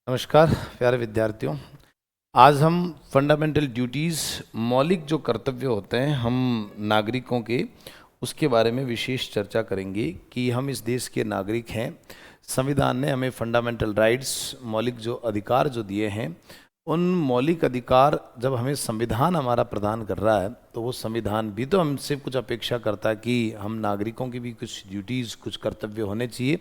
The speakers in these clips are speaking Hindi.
नमस्कार प्यारे विद्यार्थियों। आज हम फंडामेंटल ड्यूटीज़, मौलिक जो कर्तव्य होते हैं हम नागरिकों के, उसके बारे में विशेष चर्चा करेंगे कि हम इस देश के नागरिक हैं। संविधान ने हमें फंडामेंटल राइट्स, मौलिक जो अधिकार जो दिए हैं, उन मौलिक अधिकार जब हमें संविधान हमारा प्रदान कर रहा है तो वो संविधान भी तो हमसे कुछ अपेक्षा करता है कि हम नागरिकों की भी कुछ ड्यूटीज़, कुछ कर्तव्य होने चाहिए।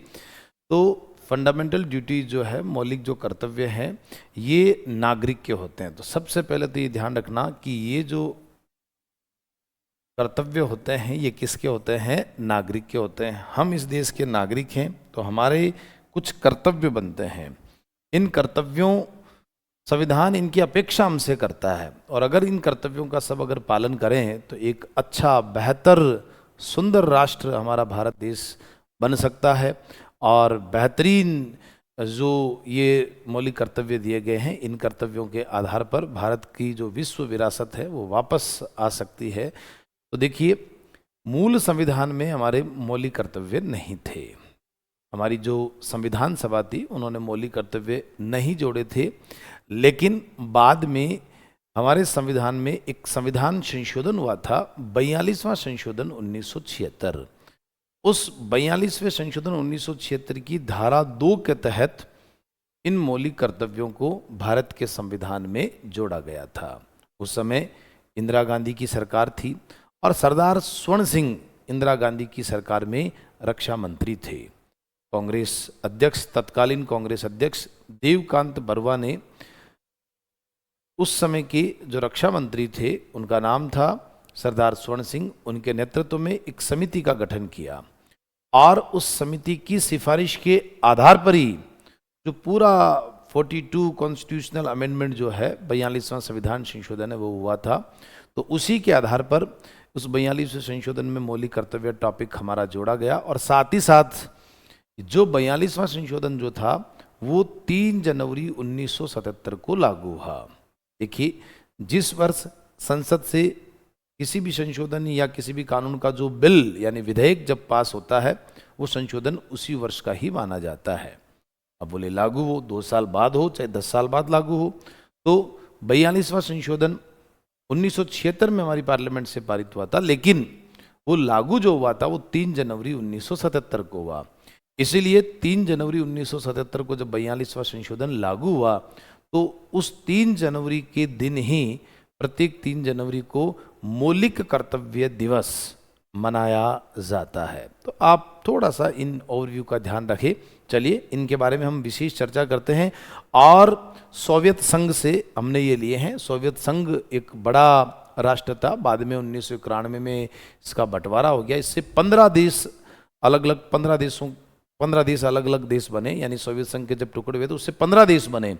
तो फंडामेंटल ड्यूटी जो है, मौलिक जो कर्तव्य हैं, ये नागरिक के होते हैं। तो सबसे पहले तो ये ध्यान रखना कि ये जो कर्तव्य होते हैं ये किसके होते हैं? नागरिक के होते हैं। हम इस देश के नागरिक हैं तो हमारे कुछ कर्तव्य बनते हैं। इन कर्तव्यों, संविधान इनकी अपेक्षा हमसे करता है और अगर इन कर्तव्यों का सब अगर पालन करें तो एक अच्छा, बेहतर, सुंदर राष्ट्र हमारा भारत देश बन सकता है। और बेहतरीन जो ये मौलिक कर्तव्य दिए गए हैं, इन कर्तव्यों के आधार पर भारत की जो विश्व विरासत है वो वापस आ सकती है। तो देखिए, मूल संविधान में हमारे मौलिक कर्तव्य नहीं थे। हमारी जो संविधान सभा थी उन्होंने मौलिक कर्तव्य नहीं जोड़े थे, लेकिन बाद में हमारे संविधान में एक संविधान संशोधन हुआ था, 42वां संशोधन 1976। उस 42वें संशोधन 1976 की धारा 2 के तहत इन मौलिक कर्तव्यों को भारत के संविधान में जोड़ा गया था। उस समय इंदिरा गांधी की सरकार थी और सरदार स्वर्ण सिंह इंदिरा गांधी की सरकार में रक्षा मंत्री थे। कांग्रेस अध्यक्ष, तत्कालीन कांग्रेस अध्यक्ष देवकांत बरुआ ने उस समय के जो रक्षा मंत्री थे उनका नाम था सरदार स्वर्ण सिंह, उनके नेतृत्व में एक समिति का गठन किया और उस समिति की सिफारिश के आधार पर ही जो पूरा 42 कॉन्स्टिट्यूशनल अमेंडमेंट जो है, 42वां संविधान संशोधन है, वो हुआ था। तो उसी के आधार पर उस 42वें संशोधन में मौलिक कर्तव्य टॉपिक हमारा जोड़ा गया और साथ ही साथ जो 42वां संशोधन जो था वो 3 जनवरी 1977 को लागू हुआ। देखिए, जिस वर्ष संसद से किसी भी संशोधन या किसी भी कानून का जो बिल यानी विधेयक जब पास होता है, वो संशोधन उसी वर्ष का ही माना जाता है। अब बोले लागू हो 2 साल बाद हो चाहे 10 साल बाद लागू हो, तो 42वां संशोधन 1976 में हमारी पार्लियामेंट से पारित हुआ था, लेकिन वो लागू जो हुआ था वो 3 जनवरी 1977 को हुआ। इसीलिए 3 जनवरी 1977 को जब 42वां संशोधन लागू हुआ तो उस 3 जनवरी के दिन ही प्रत्येक 3 जनवरी को मौलिक कर्तव्य दिवस मनाया जाता है। तो आप थोड़ा सा इन ओवरव्यू का ध्यान रखें। चलिए इनके बारे में हम विशेष चर्चा करते हैं। और सोवियत संघ से हमने ये लिए हैं। सोवियत संघ एक बड़ा राष्ट्र था, बाद में 1991 में इसका बंटवारा हो गया। इससे 15 देश अलग अलग 15 देश अलग अलग देश बने, यानी सोवियत संघ के जब टुकड़े हुए तो उससे 15 देश बने।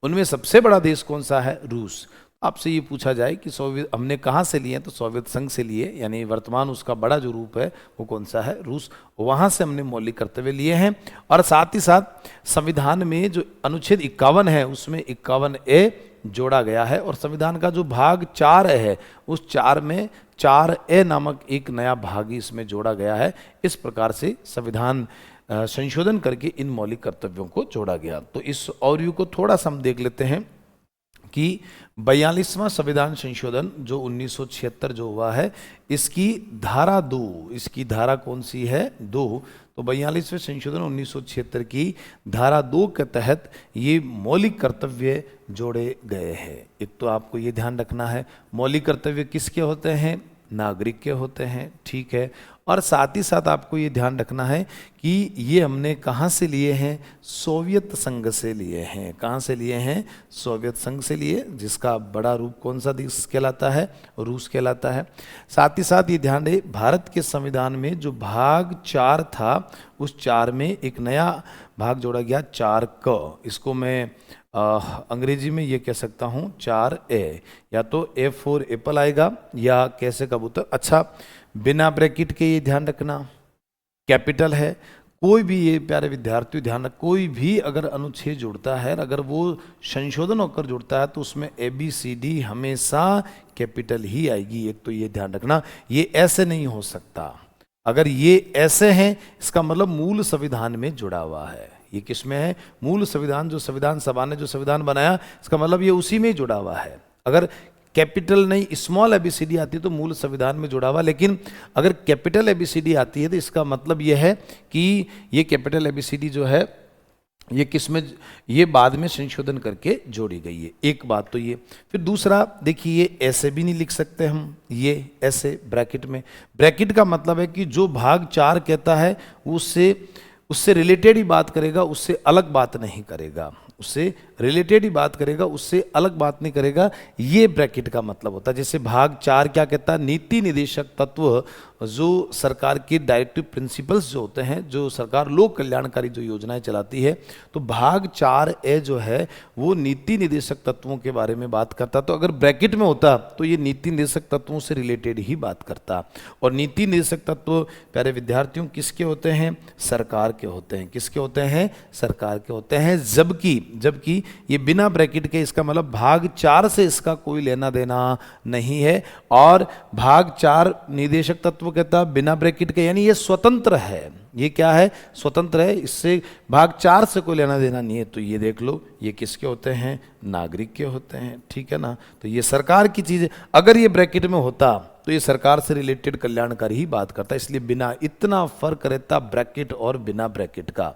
उनमें सबसे बड़ा देश कौन सा है? रूस। आपसे ये पूछा जाए कि सोवियत हमने कहाँ से लिए हैं, तो सोवियत संघ से लिए, यानी वर्तमान उसका बड़ा जो रूप है वो कौन सा है? रूस। वहाँ से हमने मौलिक कर्तव्य लिए हैं। और साथ ही साथ संविधान में जो अनुच्छेद 51 है उसमें 51A जोड़ा गया है और संविधान का जो भाग 4 है उस 4 में 4A नामक एक नया भाग इसमें जोड़ा गया है। इस प्रकार से संविधान संशोधन करके इन मौलिक कर्तव्यों को जोड़ा गया। तो इस ओवरव्यू को थोड़ा सा हम देख लेते हैं कि 42वां संविधान संशोधन जो 1976 जो हुआ है, इसकी धारा 2, इसकी धारा कौन सी है? 2। तो 42वें संशोधन 1976 की धारा 2 के तहत ये मौलिक कर्तव्य जोड़े गए हैं। एक तो आपको ये ध्यान रखना है, मौलिक कर्तव्य किसके होते हैं? नागरिक के होते हैं, ठीक है। और साथ ही साथ आपको ये ध्यान रखना है कि ये हमने कहाँ से लिए हैं? सोवियत संघ से लिए हैं। कहाँ से लिए हैं? सोवियत संघ से लिए, जिसका बड़ा रूप कौन सा देश कहलाता है? रूस कहलाता है। साथ ही साथ ये ध्यान रहे, भारत के संविधान में जो भाग 4 था उस 4 में एक नया भाग जोड़ा गया, 4 इसको मैं अंग्रेजी में ये कह सकता हूँ 4A, या तो A फॉर एप्पल आएगा या कैसे कबूतर। अच्छा, बिना ब्रैकेट के ये ध्यान रखना, कैपिटल है। कोई भी, ये प्यारे विद्यार्थियों ध्यान रख, कोई भी अगर अनुच्छेद जुड़ता है, अगर वो संशोधन होकर जुड़ता है तो उसमें ABCD हमेशा कैपिटल ही आएगी। एक तो ये ध्यान रखना, ये ऐसे नहीं हो सकता। अगर ये ऐसे हैं इसका मतलब मूल संविधान में जुड़ा हुआ है, ये किस में है? मूल संविधान, जो संविधान सभा ने जो संविधान बनाया, इसका मतलब ये उसी में जुड़ा हुआ है। अगर कैपिटल नहीं स्मॉल एबीसीडी आती है तो मूल संविधान में जुड़ा हुआ, लेकिन अगर कैपिटल एबीसीडी आती है तो इसका मतलब यह है कि ये कैपिटल एबीसीडी जो है ये किस में, ये बाद में संशोधन करके जोड़ी गई है। एक बात तो ये। फिर दूसरा देखिए, ये ऐसे भी नहीं लिख सकते हम, ये ऐसे ब्रैकेट में। ब्रैकेट का मतलब है कि जो भाग 4 कहता है उससे रिलेटेड ही बात करेगा, उससे अलग बात नहीं करेगा, उससे रिलेटेड ही बात करेगा, उससे अलग बात नहीं करेगा। ये ब्रैकेट का मतलब होता है। जैसे भाग 4 क्या कहता है? नीति निदेशक तत्व, जो सरकार के डायरेक्टिव प्रिंसिपल्स जो होते हैं, जो सरकार लोक कल्याणकारी जो योजनाएं चलाती है, तो भाग 4A जो है वो नीति निदेशक तत्वों के बारे में बात करता। तो अगर ब्रैकेट में होता तो ये नीति निदेशक तत्वों से रिलेटेड ही बात करता। और नीति निदेशक तत्व प्यारे विद्यार्थियों किसके होते हैं? सरकार के होते हैं। किसके होते हैं? सरकार के होते हैं। जबकि ये बिना ब्रैकेट के, इसका मतलब भाग 4 से इसका कोई लेना देना नहीं है। और भाग 4 निदेशक तत्व कहता है बिना ब्रैकेट के, यानी ये स्वतंत्र है। ये क्या है? स्वतंत्र है, इससे भाग 4 से कोई लेना देना नहीं है। तो ये देख लो, ये किसके होते हैं? नागरिक के होते हैं। ठीक है ना? तो ये सरकार की चीज है। अगर ये ब्रैकेट में होता तो ये सरकार से रिलेटेड कल्याणकारी ही बात करता है। इसलिए बिना, इतना फर्क रहता ब्रैकेट और बिना ब्रैकेट का।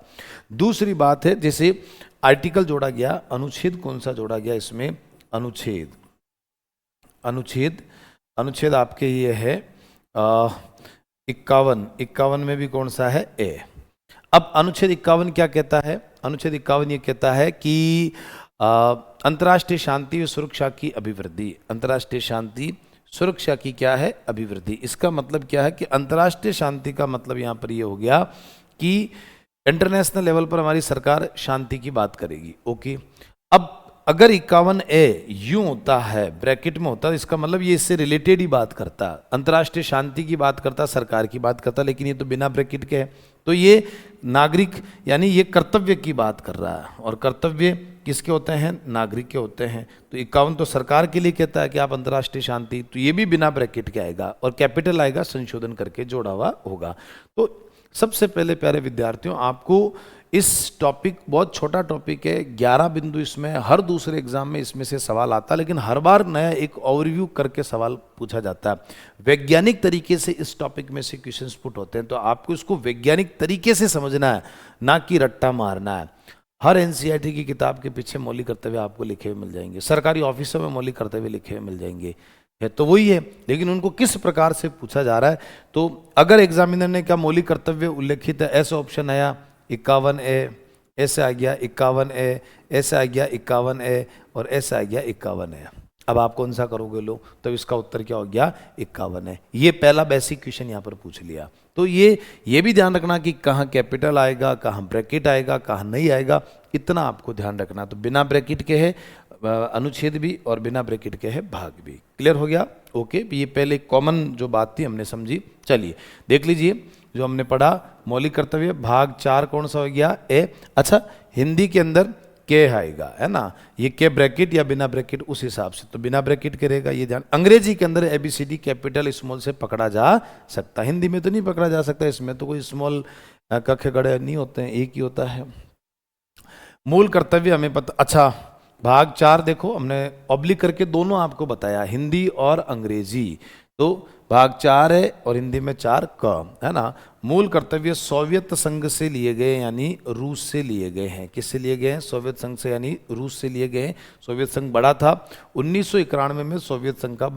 दूसरी बात है, जैसे आर्टिकल जोड़ा गया, अनुच्छेद कौन सा जोड़ा गया इसमें? अनुच्छेद आपके ये है 51 में भी कौन सा है? ए। अब अनुच्छेद 51 क्या कहता है? अनुच्छेद 51 ये कहता है कि अंतर्राष्ट्रीय शांति और सुरक्षा की अभिवृद्धि। अंतर्राष्ट्रीय शांति सुरक्षा की क्या है? अभिवृद्धि। इसका मतलब क्या है कि अंतर्राष्ट्रीय शांति का मतलब यहां पर ये हो गया कि इंटरनेशनल लेवल पर हमारी सरकार शांति की बात करेगी। ओके। अब अगर 51A यूं होता है, ब्रैकेट में होता है, इसका मतलब ये इससे रिलेटेड ही बात करता, अंतर्राष्ट्रीय शांति की बात करता, सरकार की बात करता, लेकिन ये तो बिना ब्रैकेट के है। तो ये नागरिक, यानी ये कर्तव्य की बात कर रहा है। और कर्तव्य किसके होते हैं? नागरिक के होते हैं। तो 51 तो सरकार के लिए कहता है कि आप अंतर्राष्ट्रीय शांति, तो ये भी बिना ब्रैकेट के आएगा और कैपिटल आएगा, संशोधन करके जोड़ा हुआ होगा। तो सबसे पहले प्यारे विद्यार्थियों, आपको इस टॉपिक, बहुत छोटा टॉपिक है, 11 बिंदु इसमें, हर दूसरे एग्जाम में इसमें से सवाल आता है, लेकिन हर बार नया एक ओवरव्यू करके सवाल पूछा जाता है। वैज्ञानिक तरीके से इस टॉपिक में से क्वेश्चंस पुट होते हैं, तो आपको इसको वैज्ञानिक तरीके से समझना है, ना कि रट्टा मारना है। हर एनसीईआरटी की किताब के पीछे मौलिक कर्तव्य आपको लिखे हुए मिल जाएंगे, सरकारी ऑफिसों में मौलिक कर्तव्य लिखे हुए मिल जाएंगे, है तो वही है, लेकिन उनको किस प्रकार से पूछा जा रहा है। तो अगर एग्जामिनर ने क्या मौलिक कर्तव्य उल्लेखित है, ऐसा ऑप्शन आया 51A, ऐसे आ गया 51A, ऐसे आ गया 51A और ऐसे आ गया 51A। अब आप कौन सा करोगे लो? तो इसका उत्तर क्या हो गया? 51 है। ये पहला बेसिक क्वेश्चन यहाँ पर पूछ लिया। तो ये भी ध्यान रखना कि कहाँ कैपिटल आएगा, कहाँ ब्रैकेट आएगा, कहाँ नहीं आएगा, इतना आपको ध्यान रखना। तो बिना ब्रैकेट के है अनुच्छेद भी और बिना ब्रैकेट के है भाग भी। क्लियर हो गया? ओके। ये पहले कॉमन जो बात थी हमने समझी। चलिए देख लीजिए जो हमने पढ़ा, मौलिक कर्तव्य भाग 4 कौन सा हो गया? ए। अच्छा, हिंदी के अंदर के आएगा, है ना? ये के ब्रैकेट या बिना ब्रैकेट, उस हिसाब से तो बिना ब्रैकेट के रहेगा, ये ध्यान। अंग्रेजी के अंदर ABCD कैपिटल स्मॉल से पकड़ा जा सकता, हिंदी में तो नहीं पकड़ा जा सकता। इसमें तो कोई स्मॉल कखे गड़े नहीं होते हैं, एक ही होता है। मूल कर्तव्य हमें पता। अच्छा, भाग 4 देखो, हमने ऑब्लिक करके दोनों आपको बताया, हिंदी और अंग्रेजी। तो भाग 4 है और हिंदी में 4 क, है ना? मूल कर्तव्य सोवियत संघ से लिए गए, यानी रूस से लिए गए हैं। किससे लिए गए हैं? सोवियत संघ से, यानी रूस से लिए गए हैं। सोवियत संघ बड़ा था। 1991 में सोवियत संघ का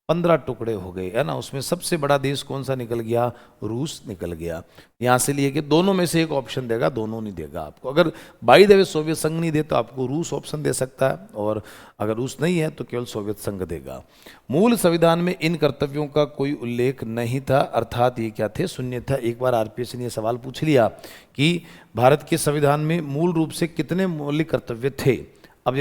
15 टुकड़े हो गए, है ना? उसमें सबसे बड़ा देश कौन सा निकल गया? रूस निकल गया। यहाँ से लिए गए, दोनों में से एक ऑप्शन देगा, दोनों नहीं देगा आपको। अगर बाई द वे सोवियत संघ नहीं दे तो आपको रूस ऑप्शन दे सकता है, और अगर रूस नहीं है तो केवल सोवियत संघ देगा। मूल संविधान में इन कर्तव्यों का कोई उल्लेख नहीं था, अर्थात ये क्या थे? शून्य था। एक बार आरपीएस ने यह सवाल पूछ लिया कि भारत के संविधान में मूल रूप से कितने मौलिक कर्तव्य थे। अब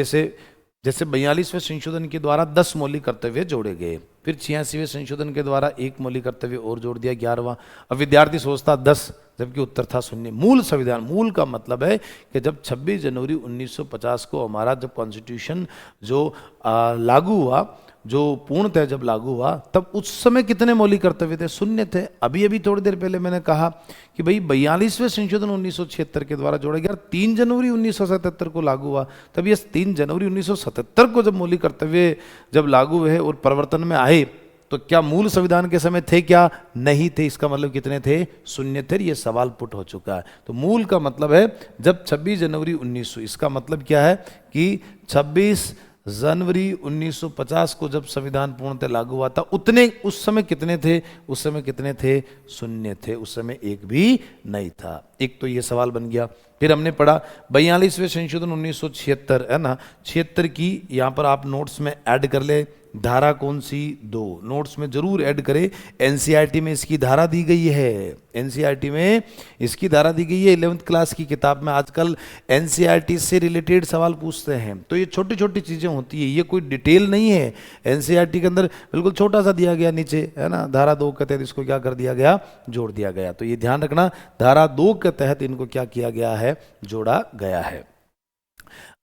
जैसे 42वें संशोधन के द्वारा 10 मौलिक कर्तव्य जोड़े गए, फिर 86वें संशोधन के द्वारा एक मौलिक कर्तव्य और जोड़ दिया, 11वां। अब विद्यार्थी सोचता 10, जबकि उत्तर था 0। मूल संविधान, मूल का मतलब है कि जब 26 जनवरी 1950 को हमारा जब कॉन्स्टिट्यूशन जो लागू हुआ, जो पूर्णतः जब लागू हुआ तब उस समय कितने मौलिक कर्तव्य थे? शून्य थे। अभी अभी थोड़ी देर पहले मैंने कहा कि भाई 42वें संशोधन 1976 के द्वारा जोड़ा गया, 3 जनवरी 1977 को लागू हुआ। तब ये 3 जनवरी 1977 को जब मौलिक कर्तव्य जब लागू हुए और परिवर्तन में आए, तो क्या मूल संविधान के समय थे क्या? नहीं थे। इसका मतलब कितने थे? शून्य थे। ये सवाल पुट हो चुका है। तो मूल का मतलब है जब 26 जनवरी 1900, इसका मतलब क्या है कि 26 जनवरी 1950 को जब संविधान पूर्णतः लागू हुआ था, उतने उस समय कितने थे? उस समय कितने थे? शून्य थे। उस समय एक भी नहीं था। एक तो ये सवाल बन गया। फिर हमने पढ़ा 42वें संशोधन 1976, है ना, 76 की यहाँ पर आप नोट्स में ऐड कर ले। धारा कौन सी? 2। नोट्स में जरूर ऐड करें। एनसीईआरटी में इसकी धारा दी गई है। एनसीईआरटी में इसकी धारा दी गई है। 11th क्लास की किताब में आजकल एनसीईआरटी से रिलेटेड सवाल पूछते हैं। तो ये छोटी छोटी चीजें होती है, ये कोई डिटेल नहीं है। एनसीईआरटी के अंदर बिल्कुल छोटा सा दिया गया नीचे, है ना, धारा 2 के तहत इसको क्या कर दिया गया? जोड़ दिया गया। तो ये ध्यान रखना, धारा 2 के तहत इनको क्या किया गया है? जोड़ा गया है।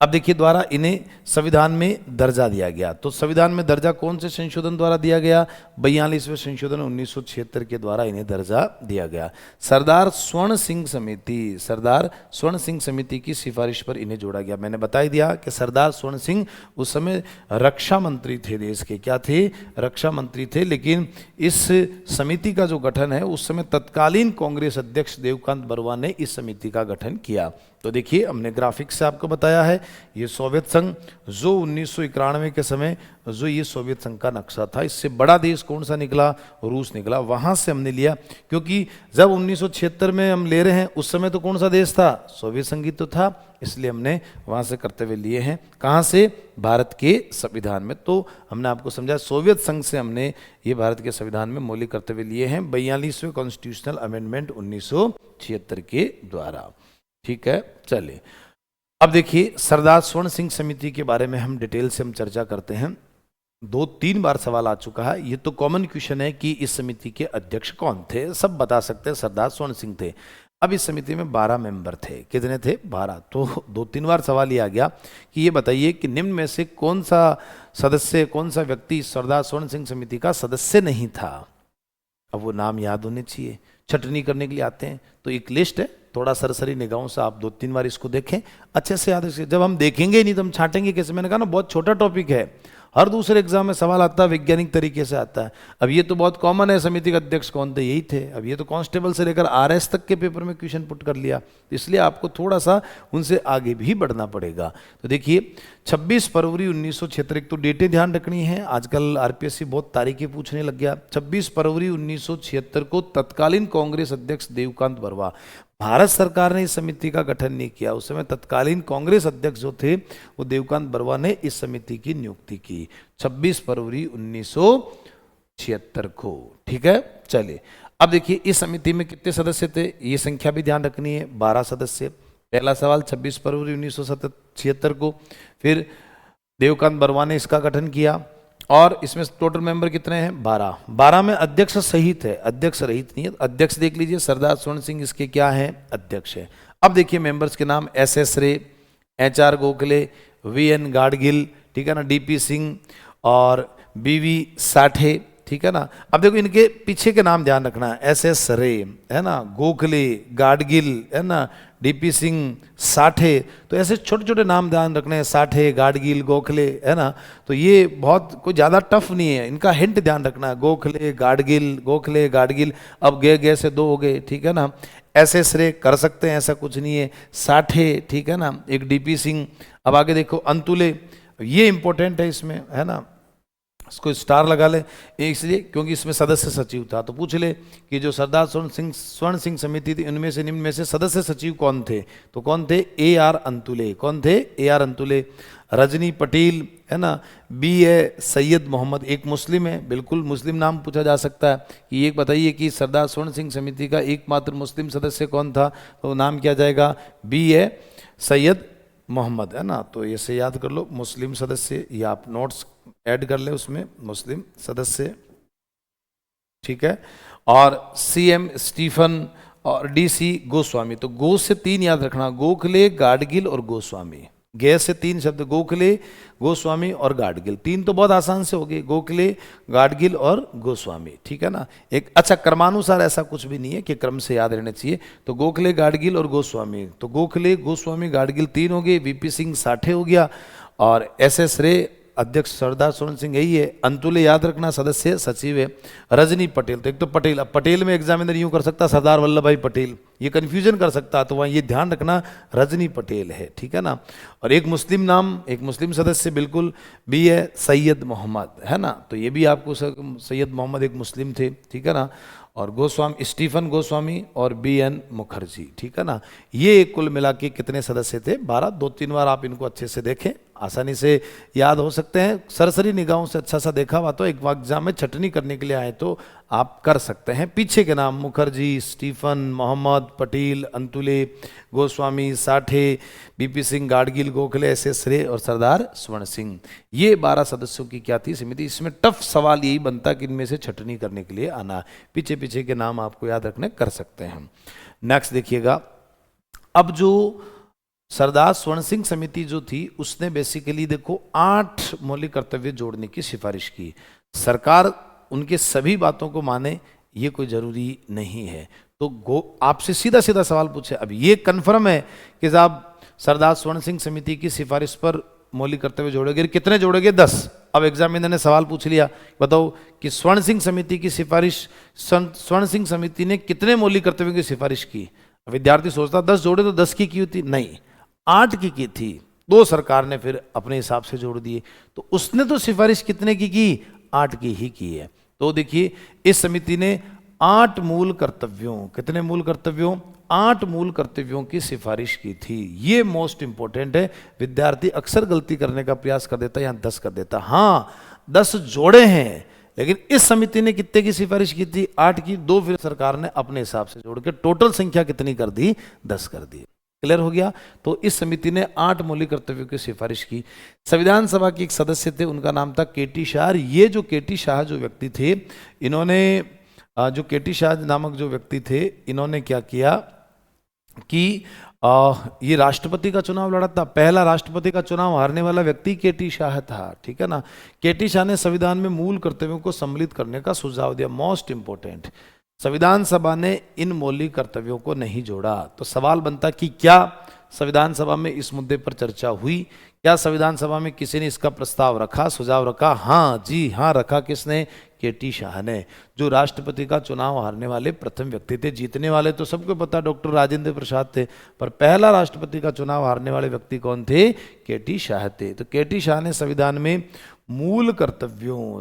अब देखिए, द्वारा इन्हें संविधान में दर्जा दिया गया। तो संविधान में दर्जा कौन से संशोधन द्वारा दिया गया? 42वें संशोधन 1976 के द्वारा इन्हें दर्जा दिया गया। सरदार स्वर्ण सिंह समिति, सरदार स्वर्ण सिंह समिति की सिफारिश पर इन्हें जोड़ा गया। मैंने बता ही दिया कि सरदार स्वर्ण सिंह उस समय रक्षा मंत्री थे देश के। क्या थे? रक्षा मंत्री थे। लेकिन इस समिति का जो गठन है, उस समय तत्कालीन कांग्रेस अध्यक्ष देवकांत बरुआ ने इस समिति का गठन किया। तो देखिए, हमने ग्राफिक्स से आपको बताया है, ये सोवियत संघ जो 1991 के समय जो ये सोवियत संघ का नक्शा था, इससे बड़ा देश कौन सा निकला? रूस निकला। वहां से हमने लिया, क्योंकि जब 1976 में हम ले रहे हैं, उस समय तो कौन सा देश था? सोवियत संघ ही तो था। इसलिए हमने वहां से कर्तव्य लिए हैं। कहां से? भारत के संविधान में। तो हमने आपको समझा, सोवियत संघ से हमने ये भारत के संविधान में मौलिक कर्तव्य लिए हैं 42वें कॉन्स्टिट्यूशनल अमेंडमेंट 1976 के द्वारा। ठीक है, चलिए अब देखिए, सरदार स्वर्ण सिंह समिति के बारे में हम डिटेल से हम चर्चा करते हैं। 2-3 बार सवाल आ चुका है। ये तो कॉमन क्वेश्चन है कि इस समिति के अध्यक्ष कौन थे? सब बता सकते हैं, सरदार स्वर्ण सिंह थे। अब इस समिति में 12 मेंबर थे। कितने थे? 12। तो 2-3 बार सवाल ये आ गया कि ये बताइए कि निम्न में से कौन सा सदस्य, कौन सा व्यक्ति सरदार स्वर्ण सिंह समिति का सदस्य नहीं था? अब वो नाम याद होने चाहिए। छटनी करने के लिए आते हैं तो एक लिस्ट है, थोड़ा सरसरी निगाहों से आप 2-3 बार इसको देखें, अच्छे से याद रखिए। जब हम देखेंगे नहीं तो हम छांटेंगे कैसे? मैंने कहा ना, बहुत छोटा टॉपिक है। हर दूसरे एग्जाम में सवाल आता है, वैज्ञानिक तरीके से आता है। अब ये तो बहुत कॉमन है, समिति के अध्यक्ष कौन थे? यही थे। अब ये तो कांस्टेबल से लेकर आरएस तक के पेपर में क्वेश्चन पुट कर लिया, इसलिए आपको थोड़ा सा उनसे आगे भी बढ़ना पड़ेगा। तो देखिए, 26 फरवरी 1976, तो डेटें ध्यान रखनी है। आजकल आरपीएससी बहुत तारीखें पूछने लग गया। 26 फरवरी 1976 को तत्कालीन कांग्रेस अध्यक्ष देवकांत बरुआ, भारत सरकार ने इस समिति का गठन नहीं किया, उस समय तत्कालीन कांग्रेस अध्यक्ष जो थे वो देवकांत बरुआ ने इस समिति की नियुक्ति की 26 फरवरी 1976 को। ठीक है, चलिए अब देखिए, इस समिति में कितने सदस्य थे? ये संख्या भी ध्यान रखनी है, 12 सदस्य। पहला सवाल 26 फरवरी 1976 को, फिर देवकांत बरुआ ने इसका गठन किया, और इसमें टोटल मेंबर कितने हैं? 12। 12 में अध्यक्ष सहित है, अध्यक्ष रहित नहीं है। अध्यक्ष देख लीजिए, सरदार स्वर्ण सिंह इसके क्या हैं? अध्यक्ष है। अब देखिए मेंबर्स के नाम, एस रे, HR गोखले, VN गाडगिल, ठीक है ना, DP सिंह और BV साठे, ठीक है ना। अब देखो इनके पीछे के नाम ध्यान रखना है, SS रे, है ना, गोखले, गाडगिल, है ना, DP सिंह, साठे। तो ऐसे छोटे छोटे नाम ध्यान रखने हैं, साठे, गाडगिल, गोखले, है ना। तो ये बहुत कोई ज़्यादा टफ नहीं है, इनका हिंट ध्यान रखना है, गोखले, गाडगिल, गोखले, गाडगिल। अब गे से 2 हो गए, ठीक है ना। SS रे कर सकते हैं, ऐसा कुछ नहीं है। साठे, ठीक है ना, एक DP सिंह। अब आगे देखो, अंतुले, ये इंपॉर्टेंट है इसमें, है ना, इसको स्टार लगा ले इसलिए क्योंकि इसमें सदस्य सचिव था। तो पूछ ले कि जो सरदार स्वर्ण सिंह समिति थी, उनमें से निम्न में से सदस्य सचिव कौन थे? तो कौन थे? AR अंतुले। कौन थे? AR अंतुले। रजनी पटेल, है ना, BA सैयद मोहम्मद, एक मुस्लिम है, बिल्कुल मुस्लिम नाम पूछा जा सकता है कि एक बताइए कि सरदार स्वर्ण सिंह समिति का एकमात्र मुस्लिम सदस्य कौन था? तो नाम क्या जाएगा? BA सैयद मोहम्मद, है ना। तो ऐसे याद कर लो, मुस्लिम सदस्य, या आप नोट्स ऐड कर ले उसमें, मुस्लिम सदस्य, ठीक है। और CM स्टीफन और DC गोस्वामी। तो गो से 3 याद रखना, गोखले, गाडगिल और गोस्वामी, गे से 3 शब्द, गोखले, गोस्वामी और गाडगिल। 3 तो बहुत आसान से हो गए, गोखले, गाडगिल और गोस्वामी, ठीक है ना। एक अच्छा क्रमानुसार ऐसा कुछ भी नहीं है कि क्रम से याद रहने चाहिए। तो गोखले, गाडगिल और गोस्वामी, तो गोखले, गोस्वामी, गाडगिल 3 हो गए, वीपी सिंह साठे हो गया, और SS रे अध्यक्ष सरदार स्वर्ण सिंह यही है, अंतुले याद रखना सदस्य सचिव है, रजनी पटेल, तो एक तो पटेल, अब पटेल में एग्जामिनर यूं कर सकता सरदार वल्लभ भाई पटेल, ये कंफ्यूजन कर सकता, तो वहाँ ये ध्यान रखना रजनी पटेल है, ठीक है ना। और एक मुस्लिम नाम, एक मुस्लिम सदस्य बिल्कुल भी है, सैयद मोहम्मद, है ना, तो ये भी आपको सैयद मोहम्मद एक मुस्लिम थे, ठीक है ना। और गोस्वामी स्टीफन गोस्वामी और BN मुखर्जी, ठीक है ना। ये कुल मिला के कितने सदस्य थे? 12। 2-3 बार आप इनको अच्छे से देखें, आसानी से याद हो सकते हैं। सरसरी निगाहों से अच्छा सा देखा हुआ तो एक एग्जाम में छटनी करने के लिए आए तो आप कर सकते हैं। पीछे के नाम Mukherjee, Stephen, Mohammed, Patel, Antulay, Goswami, Sathe, BP Singh, Gadgil, Gokhale, SS Ray और सरदार स्वर्ण सिंह, ये 12 सदस्यों की क्या थी समिति। इसमें टफ सवाल यही बनता कि इनमें से छटनी करने के लिए आना, पीछे पीछे के नाम आपको याद रखने कर सकते हैं। नेक्स्ट देखिएगा, अब जो सरदार स्वर्ण सिंह समिति जो थी उसने बेसिकली देखो 8 मौलिक कर्तव्य जोड़ने की सिफारिश की। सरकार उनके सभी बातों को माने ये कोई जरूरी नहीं है। तो आपसे सीधा सीधा सवाल पूछे, अब ये कन्फर्म है कि साहब सरदार स्वर्ण सिंह समिति की सिफारिश पर मौलिक कर्तव्य जोड़ोगे, कितने जोड़ोगे? 10। अब एग्जामिनर ने सवाल पूछ लिया, बताओ कि स्वर्ण सिंह समिति की सिफारिश, स्वर्ण सिंह समिति ने कितने मौलिक कर्तव्यों की सिफारिश की? विद्यार्थी सोचता 10 जोड़े तो 10 की होती, नहीं 8 की थी, 2 सरकार ने फिर अपने हिसाब से जोड़ दिए, तो उसने तो सिफारिश कितने की 8 की ही की है। तो देखिए इस समिति ने 8 मूल कर्तव्यों, कितने मूल कर्तव्यों? 8 मूल कर्तव्यों की सिफारिश की थी। ये मोस्ट इंपॉर्टेंट है, विद्यार्थी अक्सर गलती करने का प्रयास कर देता है, यहाँ 10 कर देता। हाँ 10 जोड़े हैं, लेकिन इस समिति ने कितने की सिफारिश की थी? 8 की, 2 फिर सरकार ने अपने हिसाब से जोड़ के टोटल संख्या कितनी कर दी? 10 कर दी। क्लियर हो गया? तो इस समिति ने 8 मौलिक कर्तव्यों की सिफारिश की। संविधान सभा के एक सदस्य थे, उनका नाम था KT शाह। ये जो KT शाह जो व्यक्ति थे, इन्होंने जो KT शाह नामक जो व्यक्ति थे, इन्होंने क्या किया कि ये राष्ट्रपति का चुनाव लड़ा था। पहला राष्ट्रपति का चुनाव हारने वाला व्यक्ति KT शाह था, ठीक है ना। KT शाह ने संविधान में मूल कर्तव्यों को सम्मिलित करने का सुझाव दिया। मोस्ट इंपोर्टेंट, संविधान सभा ने इन मौलिक कर्तव्यों को नहीं जोड़ा। तो सवाल बनता कि क्या संविधान सभा में इस मुद्दे पर चर्चा हुई? क्या संविधान सभा में किसी ने इसका प्रस्ताव रखा, सुझाव रखा? हाँ जी हाँ रखा। किसने? KT शाह ने, जो राष्ट्रपति का चुनाव हारने वाले प्रथम व्यक्ति थे। जीतने वाले तो सबको पता डॉक्टर राजेंद्र प्रसाद थे, पर पहला राष्ट्रपति का चुनाव हारने वाले व्यक्ति कौन थे? KT शाह थे। तो KT शाह ने संविधान में मूल कर्तव्यों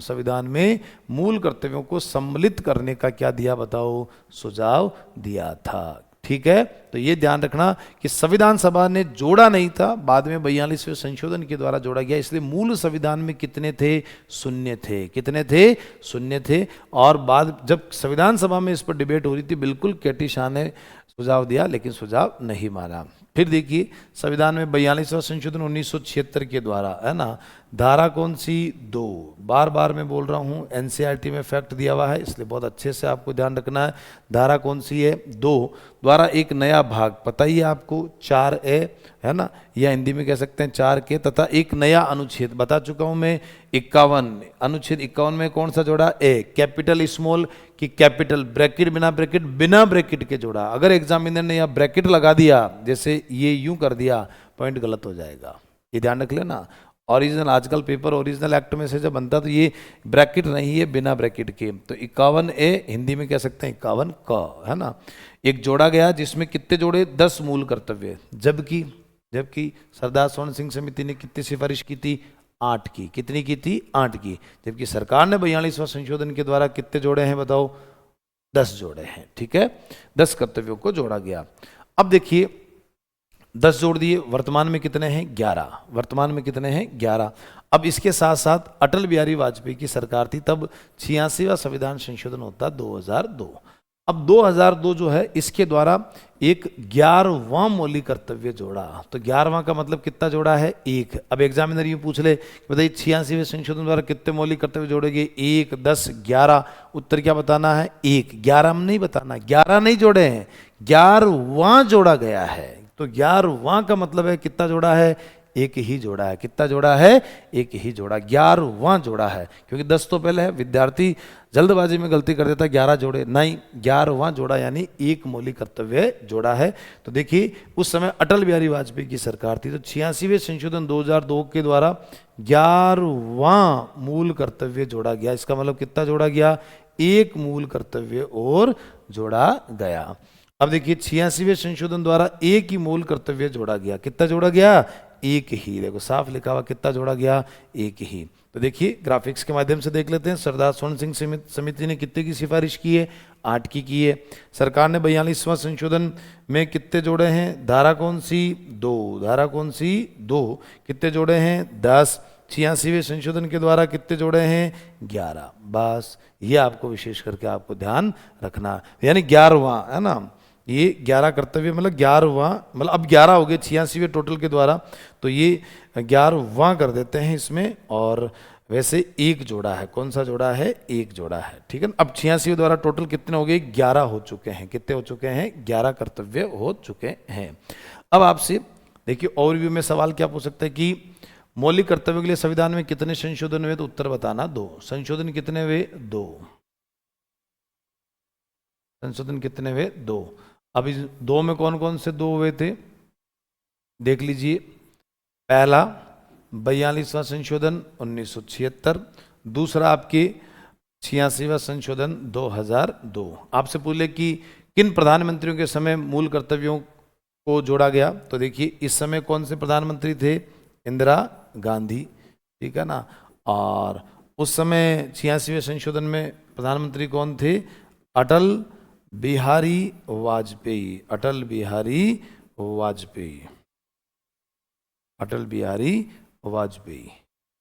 को सम्मिलित करने का क्या दिया बताओ? सुझाव दिया था, ठीक है। तो ये ध्यान रखना कि संविधान सभा ने जोड़ा नहीं था, बाद में 42वें संशोधन के द्वारा जोड़ा गया। इसलिए मूल संविधान में कितने थे? 0 थे। कितने थे? 0 थे। और बाद जब संविधान सभा में इस पर डिबेट हो रही थी, बिल्कुल KT शाह ने सुझाव दिया, लेकिन सुझाव नहीं माना। फिर देखिए संविधान में 42वां संशोधन 1976 के द्वारा, है ना, धारा कौन सी? 2। बार बार मैं बोल रहा हूँ, NCERT में फैक्ट दिया हुआ है, इसलिए बहुत अच्छे से आपको ध्यान रखना है। धारा कौन सी है? 2 द्वारा एक नया भाग, पता ही है आपको, 4A, है ना, या हिंदी में कह सकते हैं 4K, तथा एक नया अनुच्छेद बता चुका हूं मैं, 51। अनुच्छेद 51 में कौन सा जोड़ा? A। कैपिटल स्मॉल कि कैपिटल, ब्रैकेट बिना ब्रैकेट के जोड़ा। अगर एग्जामिनर ने यहाँ ब्रैकेट लगा दिया, जैसे ये यूं कर दिया, पॉइंट गलत हो जाएगा, ये ध्यान रख लेना। ओरिजिनल आजकल पेपर ओरिजिनल एक्ट में से जब बनता तो ये ब्रैकेट नहीं है, बिना ब्रैकेट के। तो 51A हिंदी में कह सकते हैं 51 क, है ना। एक जोड़ा गया जिसमें कितने जोड़े? 10 मूल कर्तव्य। जबकि सरदार स्वर्ण सिंह समिति ने कितनी सिफारिश की थी? 8 की। कितनी की थी? 8 की। जबकि सरकार ने 42वां संशोधन के द्वारा कितने जोड़े हैं बताओ? 10 जोड़े हैं, ठीक है। 10 कर्तव्यों को जोड़ा गया। अब देखिए 10 जोड़ दिए, वर्तमान में कितने हैं? 11। वर्तमान में कितने हैं? 11। अब इसके साथ साथ अटल बिहारी वाजपेयी की सरकार थी, तब 86वां संविधान संशोधन होता 2002। अब 2002 जो है, इसके द्वारा एक 11वां मौलिक कर्तव्य जोड़ा। तो 11वां का मतलब कितना जोड़ा है? 1। अब एग्जामिनर यूं पूछ ले, बताइए 86वें संशोधन द्वारा कितने मौलिक कर्तव्य जोड़ेंगे? 1, 10, 11। उत्तर क्या बताना है? 1। 11 में नहीं बताना, 11 नहीं जोड़े हैं, 11वां जोड़ा गया है। तो 11वां का मतलब है कितना जोड़ा है? एक ही जोड़ा है। कितना जोड़ा है? एक ही जोड़ा, 11वां जोड़ा है, क्योंकि 10 तो पहले है। विद्यार्थी जल्दबाजी में गलती कर देता है 11 जोड़े, नहीं, 11वां जोड़ा यानी एक मौलिक कर्तव्य जोड़ा है। तो देखिए उस समय अटल बिहारी वाजपेयी की सरकार थी, तो 86वें संशोधन 2002 के द्वारा 11वां मूल कर्तव्य जोड़ा गया। इसका मतलब कितना जोड़ा गया? एक मूल कर्तव्य और जोड़ा गया। अब देखिए 86वें संशोधन द्वारा एक ही मूल कर्तव्य जोड़ा गया। कितना जोड़ा गया? एक ही। देखो साफ लिखा हुआ, कितना जोड़ा गया? एक ही। तो देखिए ग्राफिक्स के माध्यम से देख लेते हैं। सरदार स्वर्ण सिंह समिति ने कितने की सिफारिश की है? 8 की है। सरकार ने 42वां संशोधन में कितने जोड़े हैं? धारा कौन सी? 2। धारा कौन सी? 2। कितने जोड़े हैं? 10। 86वें संशोधन के द्वारा कितने जोड़े हैं? 11। बस ये आपको विशेष करके आपको ध्यान रखना, यानी 11वां है ना। ये 11 कर्तव्य मतलब 11वां, मतलब अब 11 हो गए 86वें टोटल के द्वारा, तो ये 11वां कर देते हैं इसमें। और वैसे एक जोड़ा है, कौन सा जोड़ा है? एक जोड़ा है, ठीक है ना। अब 86वें द्वारा टोटल कितने हो गए? 11 हो चुके हैं। कितने हो चुके हैं? 11 कर्तव्य हो चुके हैं। अब आपसे देखिए ओवरव्यू में सवाल क्या पूछ सकते हैं कि मौलिक कर्तव्य के लिए संविधान में कितने संशोधन हुए? तो उत्तर बताना 2। संशोधन कितने हुए? 2। संशोधन कितने हुए? 2। अब इस 2 में कौन कौन से 2 हुए थे देख लीजिए। पहला 42वां संशोधन 1976, दूसरा आपके 86वां संशोधन 2002। आपसे पूछे कि किन प्रधानमंत्रियों के समय मूल कर्तव्यों को जोड़ा गया? तो देखिए इस समय कौन से प्रधानमंत्री थे? इंदिरा गांधी, ठीक है ना। और उस समय 86वें संशोधन में प्रधानमंत्री कौन थे? अटल बिहारी वाजपेयी। अटल बिहारी वाजपेयी। अटल बिहारी वाजपेयी,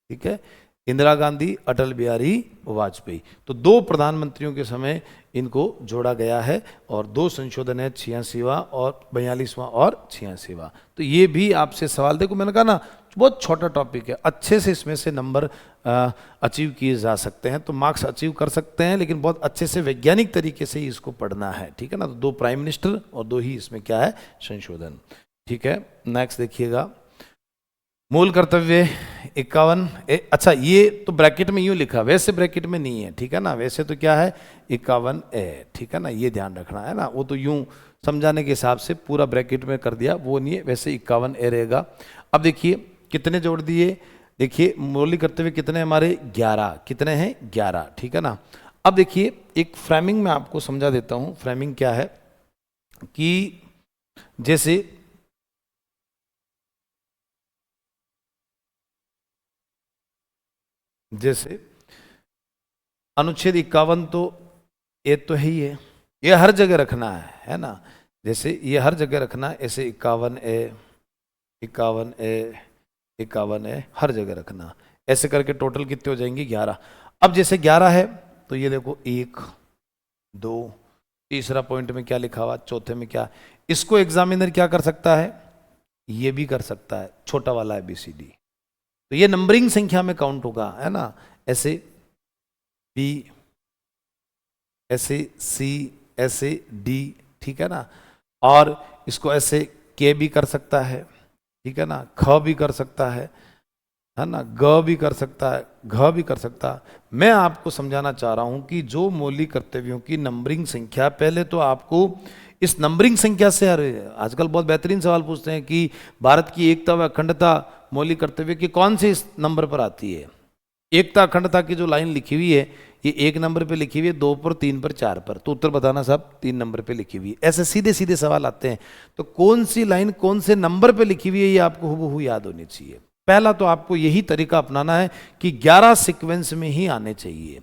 ठीक है। इंदिरा गांधी, अटल बिहारी वाजपेयी, तो 2 प्रधानमंत्रियों के समय इनको जोड़ा गया है। और 2 संशोधन है, 86वां और 42वां और 86वां। तो ये भी आपसे सवाल, देखो मैंने कहा ना बहुत छोटा टॉपिक है, अच्छे से इसमें से नंबर अचीव किए जा सकते हैं, तो मार्क्स अचीव कर सकते हैं, लेकिन बहुत अच्छे से वैज्ञानिक तरीके से ही इसको पढ़ना है, ठीक है ना। तो 2 प्राइम मिनिस्टर और 2 ही इसमें क्या है? संशोधन, ठीक है। नेक्स्ट देखिएगा, मूल कर्तव्य 51। अच्छा ये तो ब्रैकेट में यूं लिखा, वैसे ब्रैकेट में नहीं है, ठीक है ना। वैसे तो क्या है? 51A, ठीक है ना, ये ध्यान रखना है ना। वो तो यूं समझाने के हिसाब से पूरा ब्रैकेट में कर दिया, वो नहीं है, वैसे 51A रहेगा। अब देखिए कितने जोड़ दिए? देखिए मौलिक कर्तव्य कितने हमारे? 11। कितने हैं? 11, ठीक है ना। अब देखिए एक फ्रेमिंग में आपको समझा देता हूं। फ्रेमिंग क्या है कि जैसे अनुच्छेद 51 तो ये तो है ही है, ये हर जगह रखना है ना। जैसे ये हर जगह रखना है, ऐसे 51A 51A 51A हर जगह रखना। ऐसे करके टोटल कितने हो जाएंगे? 11। अब जैसे 11 है तो ये देखो 1 2, तीसरा पॉइंट में क्या लिखा हुआ, चौथे में क्या? इसको एग्जामिनर क्या कर सकता है? ये भी कर सकता है, छोटा वाला ABCD। तो ये नंबरिंग संख्या में काउंट होगा, है ना। ऐसे B, ऐसे C, ऐसे D, ठीक है ना। और इसको ऐसे K भी कर सकता है, ठीक है ना। ख भी कर सकता है ना। ग भी कर सकता है, घ भी कर सकता है। मैं आपको समझाना चाह रहा हूं कि जो मौलिक कर्तव्यों की नंबरिंग संख्या, पहले तो आपको इस नंबरिंग संख्या से, अरे आजकल बहुत बेहतरीन सवाल पूछते हैं कि भारत की एकता व अखंडता मौलिक कर्तव्य की कौन से इस नंबर पर आती है? एकता अखंडता की जो लाइन लिखी हुई है, ये 1 नंबर पे लिखी हुई है, 2 पर, 3 पर, 4 पर। तो उत्तर बताना साहब 3 नंबर पे लिखी हुई है। ऐसे सीधे सीधे सवाल आते हैं, तो कौन सी लाइन कौन से नंबर पे लिखी हुई है ये आपको हूबहू याद होनी चाहिए। पहला तो आपको यही तरीका अपनाना है कि 11 सीक्वेंस में ही आने चाहिए।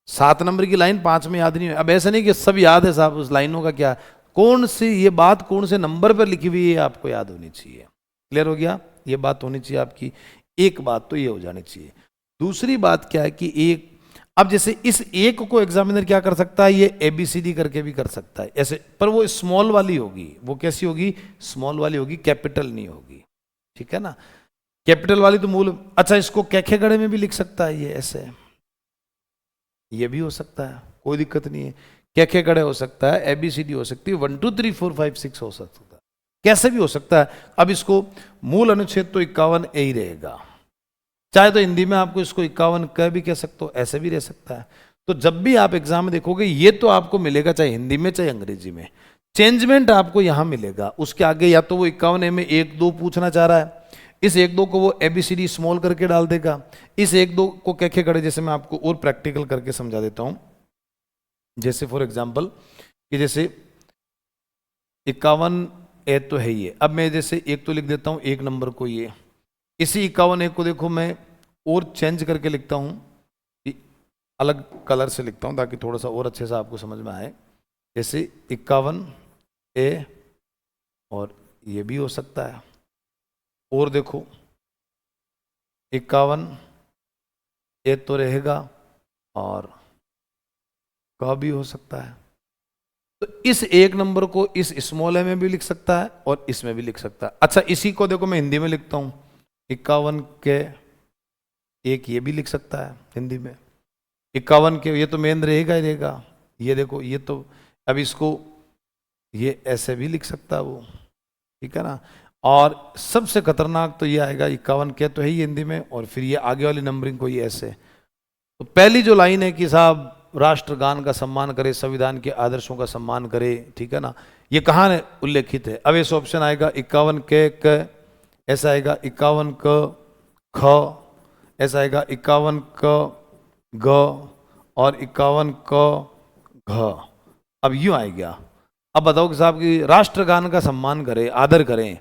7 नंबर की लाइन 5 में याद नहीं है। अब ऐसा नहीं कि सब याद है साहब, उस लाइनों का क्या, कौन सी ये बात कौन से नंबर पर लिखी हुई है आपको याद होनी चाहिए। क्लियर हो गया? ये बात होनी चाहिए आपकी। एक बात तो ये हो जानी चाहिए। दूसरी बात क्या है कि एक, अब जैसे इस एक को एग्जामिनर क्या कर सकता है? ये ABCD करके भी कर सकता है ऐसे, पर वो स्मॉल वाली होगी। वो कैसी होगी? स्मॉल वाली होगी, कैपिटल नहीं होगी, ठीक है ना। कैपिटल वाली तो मूल, अच्छा इसको कैखे गड़े में भी लिख सकता है ये ऐसे, ये भी हो सकता है, कोई दिक्कत नहीं है। कैखे गड़े हो सकता है, ABCD हो सकती है, 1 2 3 4 5 6 हो सकता है, कैसे भी हो सकता है। अब इसको मूल अनुच्छेद तो 51 ए ही रहेगा, चाहे तो हिंदी में आपको इसको 51 क भी कह सकते हो, ऐसे भी रह सकता है। तो जब भी आप एग्जाम में देखोगे ये तो आपको मिलेगा, चाहे हिंदी में चाहे अंग्रेजी में, चेंजमेंट आपको यहां मिलेगा। उसके आगे या तो वो 51 में 1-2 पूछना चाह रहा है, इस 1-2 को वो ABCD स्मॉल करके डाल देगा, इस 1-2 को कैसे खड़े, जैसे मैं आपको और प्रैक्टिकल करके समझा देता हूं। जैसे फॉर एग्जाम्पल कि जैसे 51 ए तो है ये, अब मैं जैसे एक तो लिख देता हूं 1 नंबर को, ये इसी 51 ए को देखो मैं और चेंज करके लिखता हूं, अलग कलर से लिखता हूं ताकि थोड़ा सा और अच्छे से आपको समझ में आए। जैसे 51 ए, और ये भी हो सकता है, और देखो 51 ए तो रहेगा और का भी हो सकता है। तो इस 1 नंबर को इस स्मॉल ए में भी लिख सकता है और इसमें भी लिख सकता है। अच्छा, इसी को देखो मैं हिंदी में लिखता हूं, 51 के 1, ये भी लिख सकता है हिंदी में। 51 के, ये तो मेन रहेगा ही रहेगा, ये देखो ये तो, अब इसको ये ऐसे भी लिख सकता है वो, ठीक है ना। और सबसे खतरनाक तो ये आएगा, 51 के तो है ही हिंदी में, और फिर ये आगे वाली नंबरिंग को ये ऐसे। तो पहली जो लाइन है कि साहब राष्ट्रगान का सम्मान करे, संविधान के आदर्शों का सम्मान करे, ठीक है ना, ये कहाँ उल्लेखित है। अब ऐसे ऑप्शन आएगा 51 के क, ऐसा आएगा 51 क ख, ऐसा आएगा 51 क ग, और 51 क घ। अब यूं आएगा। अब बताओ कि साहब कि राष्ट्रगान का सम्मान करें, आदर करें,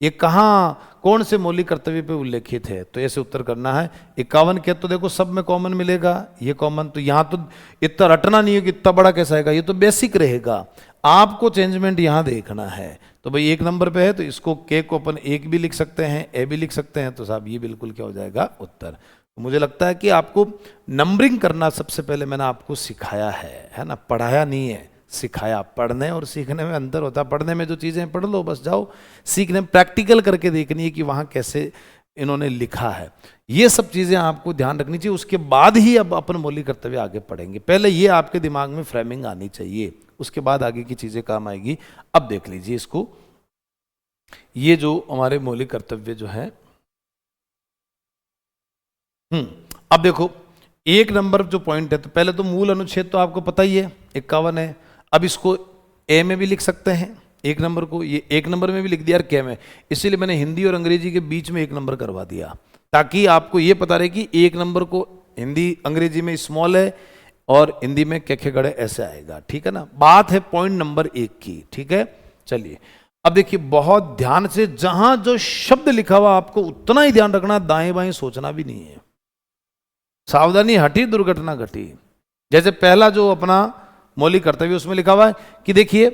ये कहाँ कौन से मौलिक कर्तव्य पे उल्लेखित है। तो ऐसे उत्तर करना है। 51 के तो देखो सब में कॉमन मिलेगा, ये कॉमन, तो यहाँ तो इतना रटना नहीं है कि इतना बड़ा कैसा आएगा, ये तो बेसिक रहेगा। आपको चेंजमेंट यहाँ देखना है। तो भाई 1 नंबर पे है तो इसको के को अपन 1 भी लिख सकते हैं, ए भी लिख सकते हैं, तो साहब ये बिल्कुल क्या हो जाएगा उत्तर। तो मुझे लगता है कि आपको नंबरिंग करना सबसे पहले मैंने आपको सिखाया है ना, पढ़ाया नहीं है, सिखाया। पढ़ने और सीखने में अंतर होता है। पढ़ने में जो चीज़ें पढ़ लो बस जाओ, सीखने में प्रैक्टिकल करके देखनी है कि वहाँ कैसे इन्होंने लिखा है। ये सब चीज़ें आपको ध्यान रखनी चाहिए। उसके बाद ही अब अपन मौलिक कर्तव्य आगे पढ़ेंगे। पहले ये आपके दिमाग में फ्रेमिंग आनी चाहिए, उसके बाद आगे की चीज़ें काम आएगी। अब देख लीजिए इसको, ये जो हमारे मौलिक कर्तव्य जो है, अब देखो 1 नंबर जो पॉइंट है, तो पहले तो मूल अनुच्छेद तो आपको पता ही है 51 है। अब इसको ए में भी लिख सकते हैं 1 नंबर को, ये 1 नंबर में भी लिख दिया और के में, इसीलिए मैंने हिंदी और अंग्रेजी के बीच में 1 नंबर करवा दिया, ताकि आपको ये पता रहे कि 1 नंबर को हिंदी अंग्रेजी में स्मॉल है और हिंदी में के गड़े ऐसे आएगा, ठीक है ना। बात है पॉइंट नंबर 1 की, ठीक है। चलिए अब देखिए बहुत ध्यान से, जहां जो शब्द लिखा हुआ आपको उतना ही ध्यान रखना, दाएं बाएं सोचना भी नहीं है। सावधानी हटी दुर्घटना घटी। जैसे पहला जो अपना मौलिक कर्तव्य उसमें लिखा हुआ है कि देखिए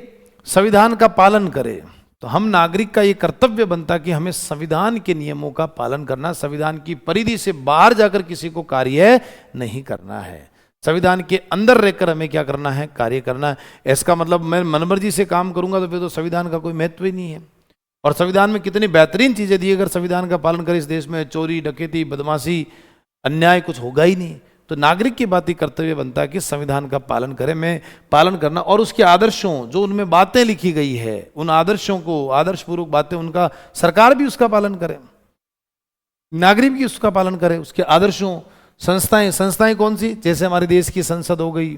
संविधान का पालन करें, तो हम नागरिक का ये कर्तव्य बनता कि हमें संविधान के नियमों का पालन करना, संविधान की परिधि से बाहर जाकर किसी को कार्य नहीं करना है। संविधान के अंदर रहकर हमें क्या करना है, कार्य करना है। इसका मतलब मैं मनमर्जी से काम करूंगा तो फिर तो संविधान का कोई महत्व ही नहीं है। और संविधान में कितनी बेहतरीन चीजें दी, अगर संविधान का पालन करें इस देश में चोरी डकैती बदमाशी अन्याय कुछ होगा ही नहीं। तो नागरिक की बात ही कर्तव्य बनता है कि संविधान का पालन करें, मैं पालन करना, और उसके आदर्शों जो उनमें बातें लिखी गई है उन आदर्शों को, आदर्शपूर्वक बातें, उनका सरकार भी उसका पालन करे, नागरिक भी उसका पालन करे, उसके आदर्शों। संस्थाएं कौन सी, जैसे हमारे देश की संसद हो गई,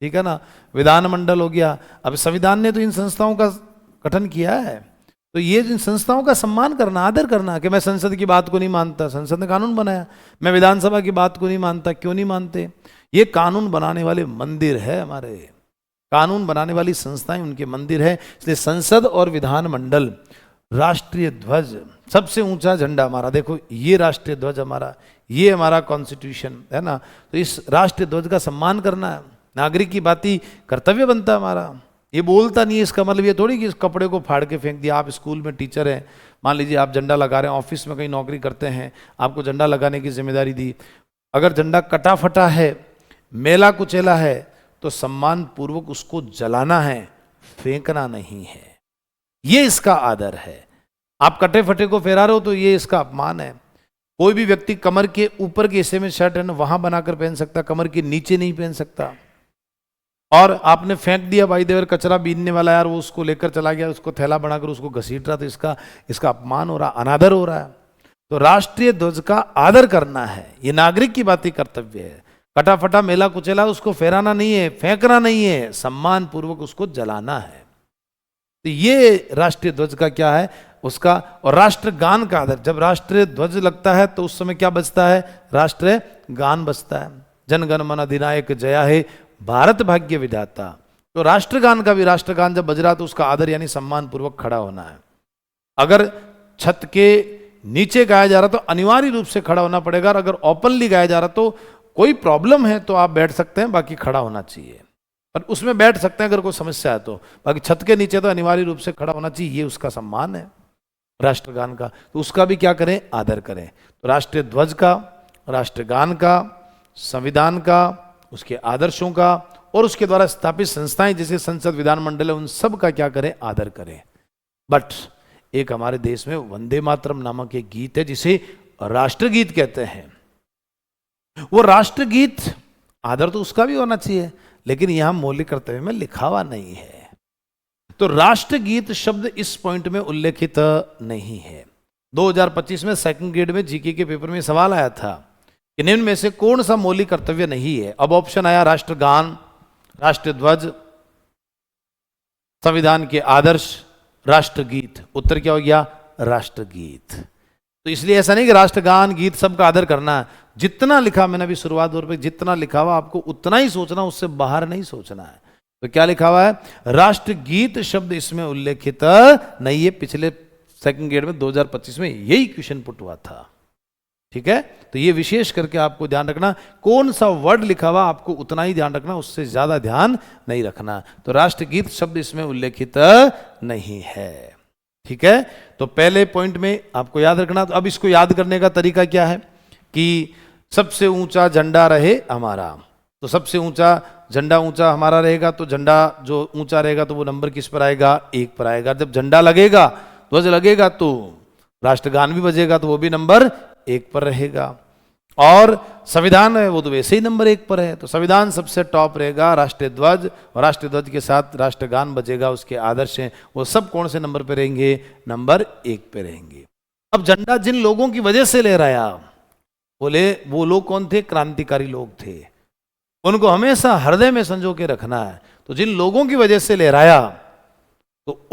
ठीक है ना, विधानमंडल हो गया। अब संविधान ने तो इन संस्थाओं का गठन किया है, तो ये इन संस्थाओं का सम्मान करना, आदर करना, कि मैं संसद की बात को नहीं मानता, संसद ने कानून बनाया, मैं विधानसभा की बात को नहीं मानता, क्यों नहीं मानते, ये कानून बनाने वाले मंदिर है हमारे, कानून बनाने वाली संस्थाएं उनके मंदिर है। इसलिए संसद और विधानमंडल, राष्ट्रीय ध्वज, सबसे ऊंचा झंडा हमारा, देखो ये राष्ट्रीय ध्वज हमारा, ये हमारा कॉन्स्टिट्यूशन है ना, तो इस राष्ट्रीय ध्वज का सम्मान करना है, नागरिक की बाती कर्तव्य बनता है हमारा। ये बोलता नहीं है, इसका मतलब ये थोड़ी कि इस कपड़े को फाड़ के फेंक दिया। आप स्कूल में टीचर हैं, मान लीजिए आप झंडा लगा रहे हैं, ऑफिस में कहीं नौकरी करते हैं, आपको झंडा लगाने की जिम्मेदारी दी, अगर झंडा कटा फटा है, मेला कुचेला है, तो सम्मान पूर्वक उसको जलाना है, फेंकना नहीं है। ये इसका आदर है। आप कटे फटे को फहरा रहे हो तो ये इसका अपमान है। कोई भी व्यक्ति कमर के ऊपर के हिस्से में शर्ट है ना वहां बनाकर पहन सकता, कमर के नीचे नहीं पहन सकता। और आपने फेंक दिया भाई देवर, कचरा बीनने वाला यार वो उसको लेकर चला गया, उसको थैला बनाकर उसको घसीट रहा, तो इसका अपमान हो रहा, अनादर हो रहा है। तो राष्ट्रीय ध्वज का आदर करना है, ये नागरिक की बात ही कर्तव्य है। कटाफटा मेला कुचेला उसको फहराना नहीं है, फेंकना नहीं है, सम्मान पूर्वक उसको जलाना है। तो ये राष्ट्रीय ध्वज का क्या है उसका। और राष्ट्रगान का आदर, जब राष्ट्रीय ध्वज लगता है तो उस समय क्या बजता है, राष्ट्रीय गान बजता है, जनगण मन अधिनायक जया हे भारत भाग्य विधाता। तो राष्ट्रगान का भी, राष्ट्रगान जब बज रहा तो उसका आदर यानी सम्मान पूर्वक खड़ा होना है। अगर छत के नीचे गाया जा रहा तो अनिवार्य रूप से खड़ा होना पड़ेगा, और अगर ओपनली गाया जा रहा तो कोई प्रॉब्लम है तो आप बैठ सकते हैं, बाकी खड़ा होना चाहिए। पर उसमें बैठ सकते हैं अगर कोई समस्या है तो, बाकी छत के नीचे तो अनिवार्य रूप से खड़ा होना चाहिए, ये उसका सम्मान है राष्ट्रगान का। तो उसका भी क्या करें, आदर करें। तो राष्ट्रीय ध्वज का, राष्ट्रगान का, संविधान का, उसके आदर्शों का, और उसके द्वारा स्थापित संस्थाएं जैसे संसद, विधानमंडल है, उन सब का क्या करें, आदर करें। बट एक हमारे देश में वंदे मातरम नामक एक गीत है जिसे राष्ट्रगीत कहते हैं। वो राष्ट्रगीत, आदर तो उसका भी होना चाहिए, लेकिन यहां मौलिक कर्तव्य में लिखा हुआ नहीं है। तो राष्ट्रगीत शब्द इस पॉइंट में उल्लेखित नहीं है। 2025 में सेकंड ग्रेड में जीके के पेपर में सवाल आया था कि निम्न में से कौन सा मौलिक कर्तव्य नहीं है। अब ऑप्शन आया राष्ट्रगान, राष्ट्रीय ध्वज, संविधान के आदर्श, राष्ट्रगीत। उत्तर क्या हो गया, राष्ट्रगीत। तो इसलिए ऐसा नहीं कि राष्ट्रगान गीत सबका आदर करना है, जितना लिखा, मैंने अभी शुरुआत दौर पे जितना लिखा हुआ आपको उतना ही सोचना, उससे बाहर नहीं सोचना है। तो क्या लिखा हुआ है, राष्ट्रगीत शब्द इसमें उल्लेखित नहीं है। पिछले सेकंड ग्रेड में 2025 में यही क्वेश्चन पुट हुआ था, ठीक है। तो ये विशेष करके आपको ध्यान रखना, कौन सा वर्ड लिखा हुआ आपको उतना ही ध्यान रखना, उससे ज्यादा ध्यान नहीं रखना। तो राष्ट्रगीत शब्द इसमें उल्लेखित नहीं है, ठीक है। तो पहले पॉइंट में आपको याद रखना। तो अब इसको याद करने का तरीका क्या है कि सबसे ऊंचा झंडा रहे हमारा। तो सबसे ऊंचा झंडा ऊंचा हमारा रहेगा, तो झंडा जो ऊंचा रहेगा तो वो नंबर किस पर आएगा, 1 पर आएगा। जब झंडा लगेगा, ध्वज लगेगा, तो राष्ट्रगान भी बजेगा, तो वो भी नंबर 1 पर रहेगा। और संविधान है वो तो वैसे ही नंबर 1 पर है, तो संविधान सबसे टॉप रहेगा, राष्ट्रीय ध्वज, और राष्ट्रीय ध्वज के साथ राष्ट्रगान बजेगा, उसके आदर्श हैं वो सब कौन से नंबर पे रहेंगे, नंबर 1 पे रहेंगे। अब झंडा जिन लोगों की वजह से लहराया, बोले वो लोग कौन थे, क्रांतिकारी लोग थे, उनको हमेशा हृदय में संजो के रखना है। तो जिन लोगों की वजह से लहराया, तो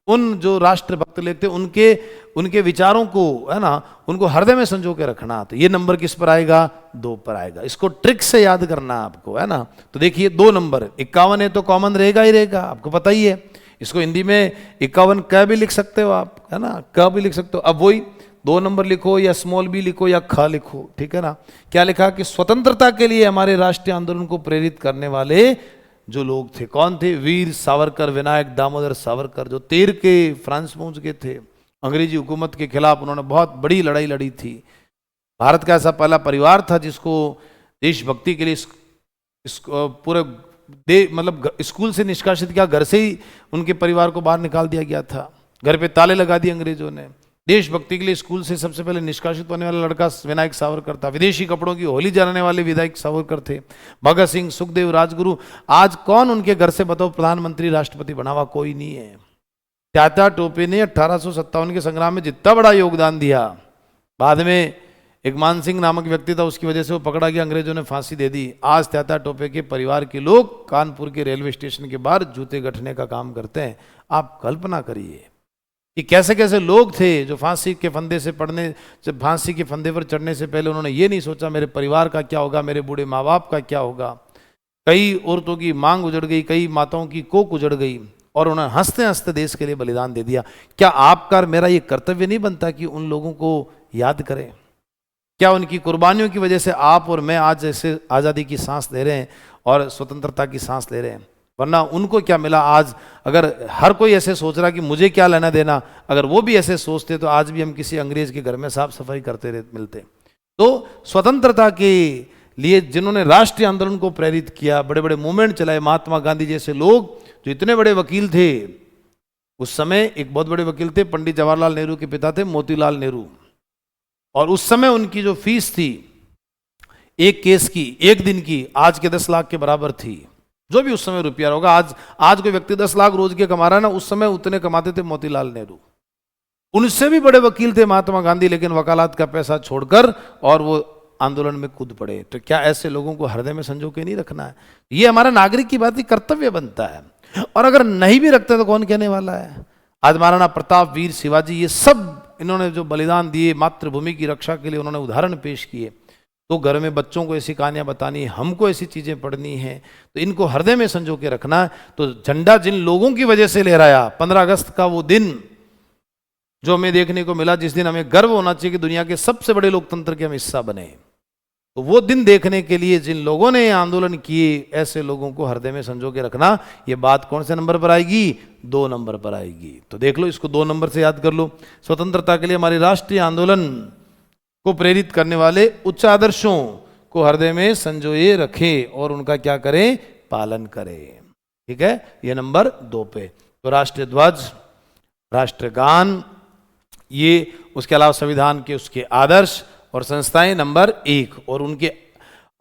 उन जो राष्ट्रभक्त लोग थे उनके विचारों को, है ना, उनको हृदय में संजो के रखना। तो ये नंबर किस पर आएगा, 2 पर आएगा। इसको ट्रिक से याद करना आपको, है ना। तो देखिए 2 नंबर 51 है तो कॉमन रहेगा ही रहेगा, आपको पता ही है। इसको हिंदी में 51 क भी लिख सकते हो आप, है ना, क भी लिख सकते हो। अब वही 2 नंबर लिखो या स्मॉल बी लिखो या ख लिखो, ठीक है ना। क्या लिखा कि स्वतंत्रता के लिए हमारे राष्ट्रीय आंदोलन को प्रेरित करने वाले जो लोग थे, कौन थे, वीर सावरकर, विनायक दामोदर सावरकर, जो 13 के फ्रांस पहुंच गए थे। अंग्रेजी हुकूमत के खिलाफ उन्होंने बहुत बड़ी लड़ाई लड़ी थी। भारत का ऐसा पहला परिवार था जिसको देशभक्ति के लिए पूरे मतलब स्कूल से निष्कासित किया, घर से ही उनके परिवार को बाहर निकाल दिया गया था, घर पे ताले लगा दिए अंग्रेजों ने। देशभक्ति के लिए स्कूल से सबसे पहले निष्कासित होने वाला लड़का विनायक सावरकर था। विदेशी कपड़ों की होली जलाने वाले विनायक सावरकर थे। भगत सिंह, सुखदेव, राजगुरु, आज कौन उनके घर से बताओ प्रधानमंत्री, राष्ट्रपति बना हुआ, कोई नहीं है। त्यात्या टोपे ने 1857 के संग्राम में जितना बड़ा योगदान दिया, बाद में एक मान सिंह नामक व्यक्ति था, उसकी वजह से वो पकड़ा गया, अंग्रेजों ने फांसी दे दी। आज त्यात्या टोपे के परिवार के लोग कानपुर के रेलवे स्टेशन के बाहर जूते गठने का काम करते हैं। आप कल्पना करिए कि कैसे कैसे लोग थे जो फांसी के फंदे से फांसी के फंदे पर चढ़ने से पहले उन्होंने ये नहीं सोचा मेरे परिवार का क्या होगा, मेरे बूढ़े माँ बाप का क्या होगा। कई औरतों की मांग उजड़ गई, कई माताओं की कोख उजड़ गई, और उन्होंने हंसते हंसते देश के लिए बलिदान दे दिया। क्या आपका और मेरा ये कर्तव्य नहीं बनता कि उन लोगों को याद करें? क्या उनकी कुर्बानियों की वजह से आप और मैं आज जैसे आज़ादी की सांस ले रहे हैं और स्वतंत्रता की सांस ले रहे हैं? वरना उनको क्या मिला आज? अगर हर कोई ऐसे सोच रहा कि मुझे क्या लेना देना, अगर वो भी ऐसे सोचते तो आज भी हम किसी अंग्रेज के घर में साफ सफाई करते मिलते। तो स्वतंत्रता के लिए जिन्होंने राष्ट्रीय आंदोलन को प्रेरित किया, बड़े बड़े मूवमेंट चलाए, महात्मा गांधी जैसे लोग जो इतने बड़े वकील थे, उस समय एक बहुत बड़े वकील थे, पंडित जवाहरलाल नेहरू के पिता थे मोतीलाल नेहरू, और उस समय उनकी जो फीस थी एक केस की, एक दिन की, आज के 10 लाख के बराबर थी। जो भी उस समय रुपया होगा। आज कोई व्यक्ति 10 लाख रोज के कमा रहा है ना, उस समय उतने कमाते थे मोतीलाल नेहरू। उनसे भी बड़े वकील थे महात्मा गांधी, लेकिन वकालत का पैसा छोड़कर और वो आंदोलन में कूद पड़े। तो क्या ऐसे लोगों को हृदय में संजो के नहीं रखना है? ये हमारा नागरिक की बात ही कर्तव्य बनता है। और अगर नहीं भी रखते तो कौन कहने वाला है? आज महाराणा प्रताप, वीर शिवाजी, ये सब इन्होंने जो बलिदान दिए मातृभूमि की रक्षा के लिए, उन्होंने उदाहरण पेश किए। तो घर में बच्चों को ऐसी कहानियां बतानी, हमको ऐसी चीजें पढ़नी है, तो इनको हृदय में संजो के रखना। तो झंडा जिन लोगों की वजह से लहराया, 15 अगस्त का वो दिन जो हमें देखने को मिला, जिस दिन हमें गर्व होना चाहिए कि दुनिया के सबसे बड़े लोकतंत्र के हम हिस्सा बने, तो वो दिन देखने के लिए जिन लोगों ने आंदोलन किए, ऐसे लोगों को हृदय में संजो के रखना। ये बात कौन से नंबर पर आएगी? 2 नंबर पर आएगी। तो देख लो, इसको 2 नंबर से याद कर लो। स्वतंत्रता के लिए हमारे राष्ट्रीय आंदोलन को प्रेरित करने वाले उच्च आदर्शों को हृदय में संजोए रखें और उनका क्या करें? पालन करें। ठीक है, ये नंबर 2 पे। तो राष्ट्रीय ध्वज, राष्ट्रगान, ये उसके अलावा संविधान के उसके आदर्श और संस्थाएं नंबर 1,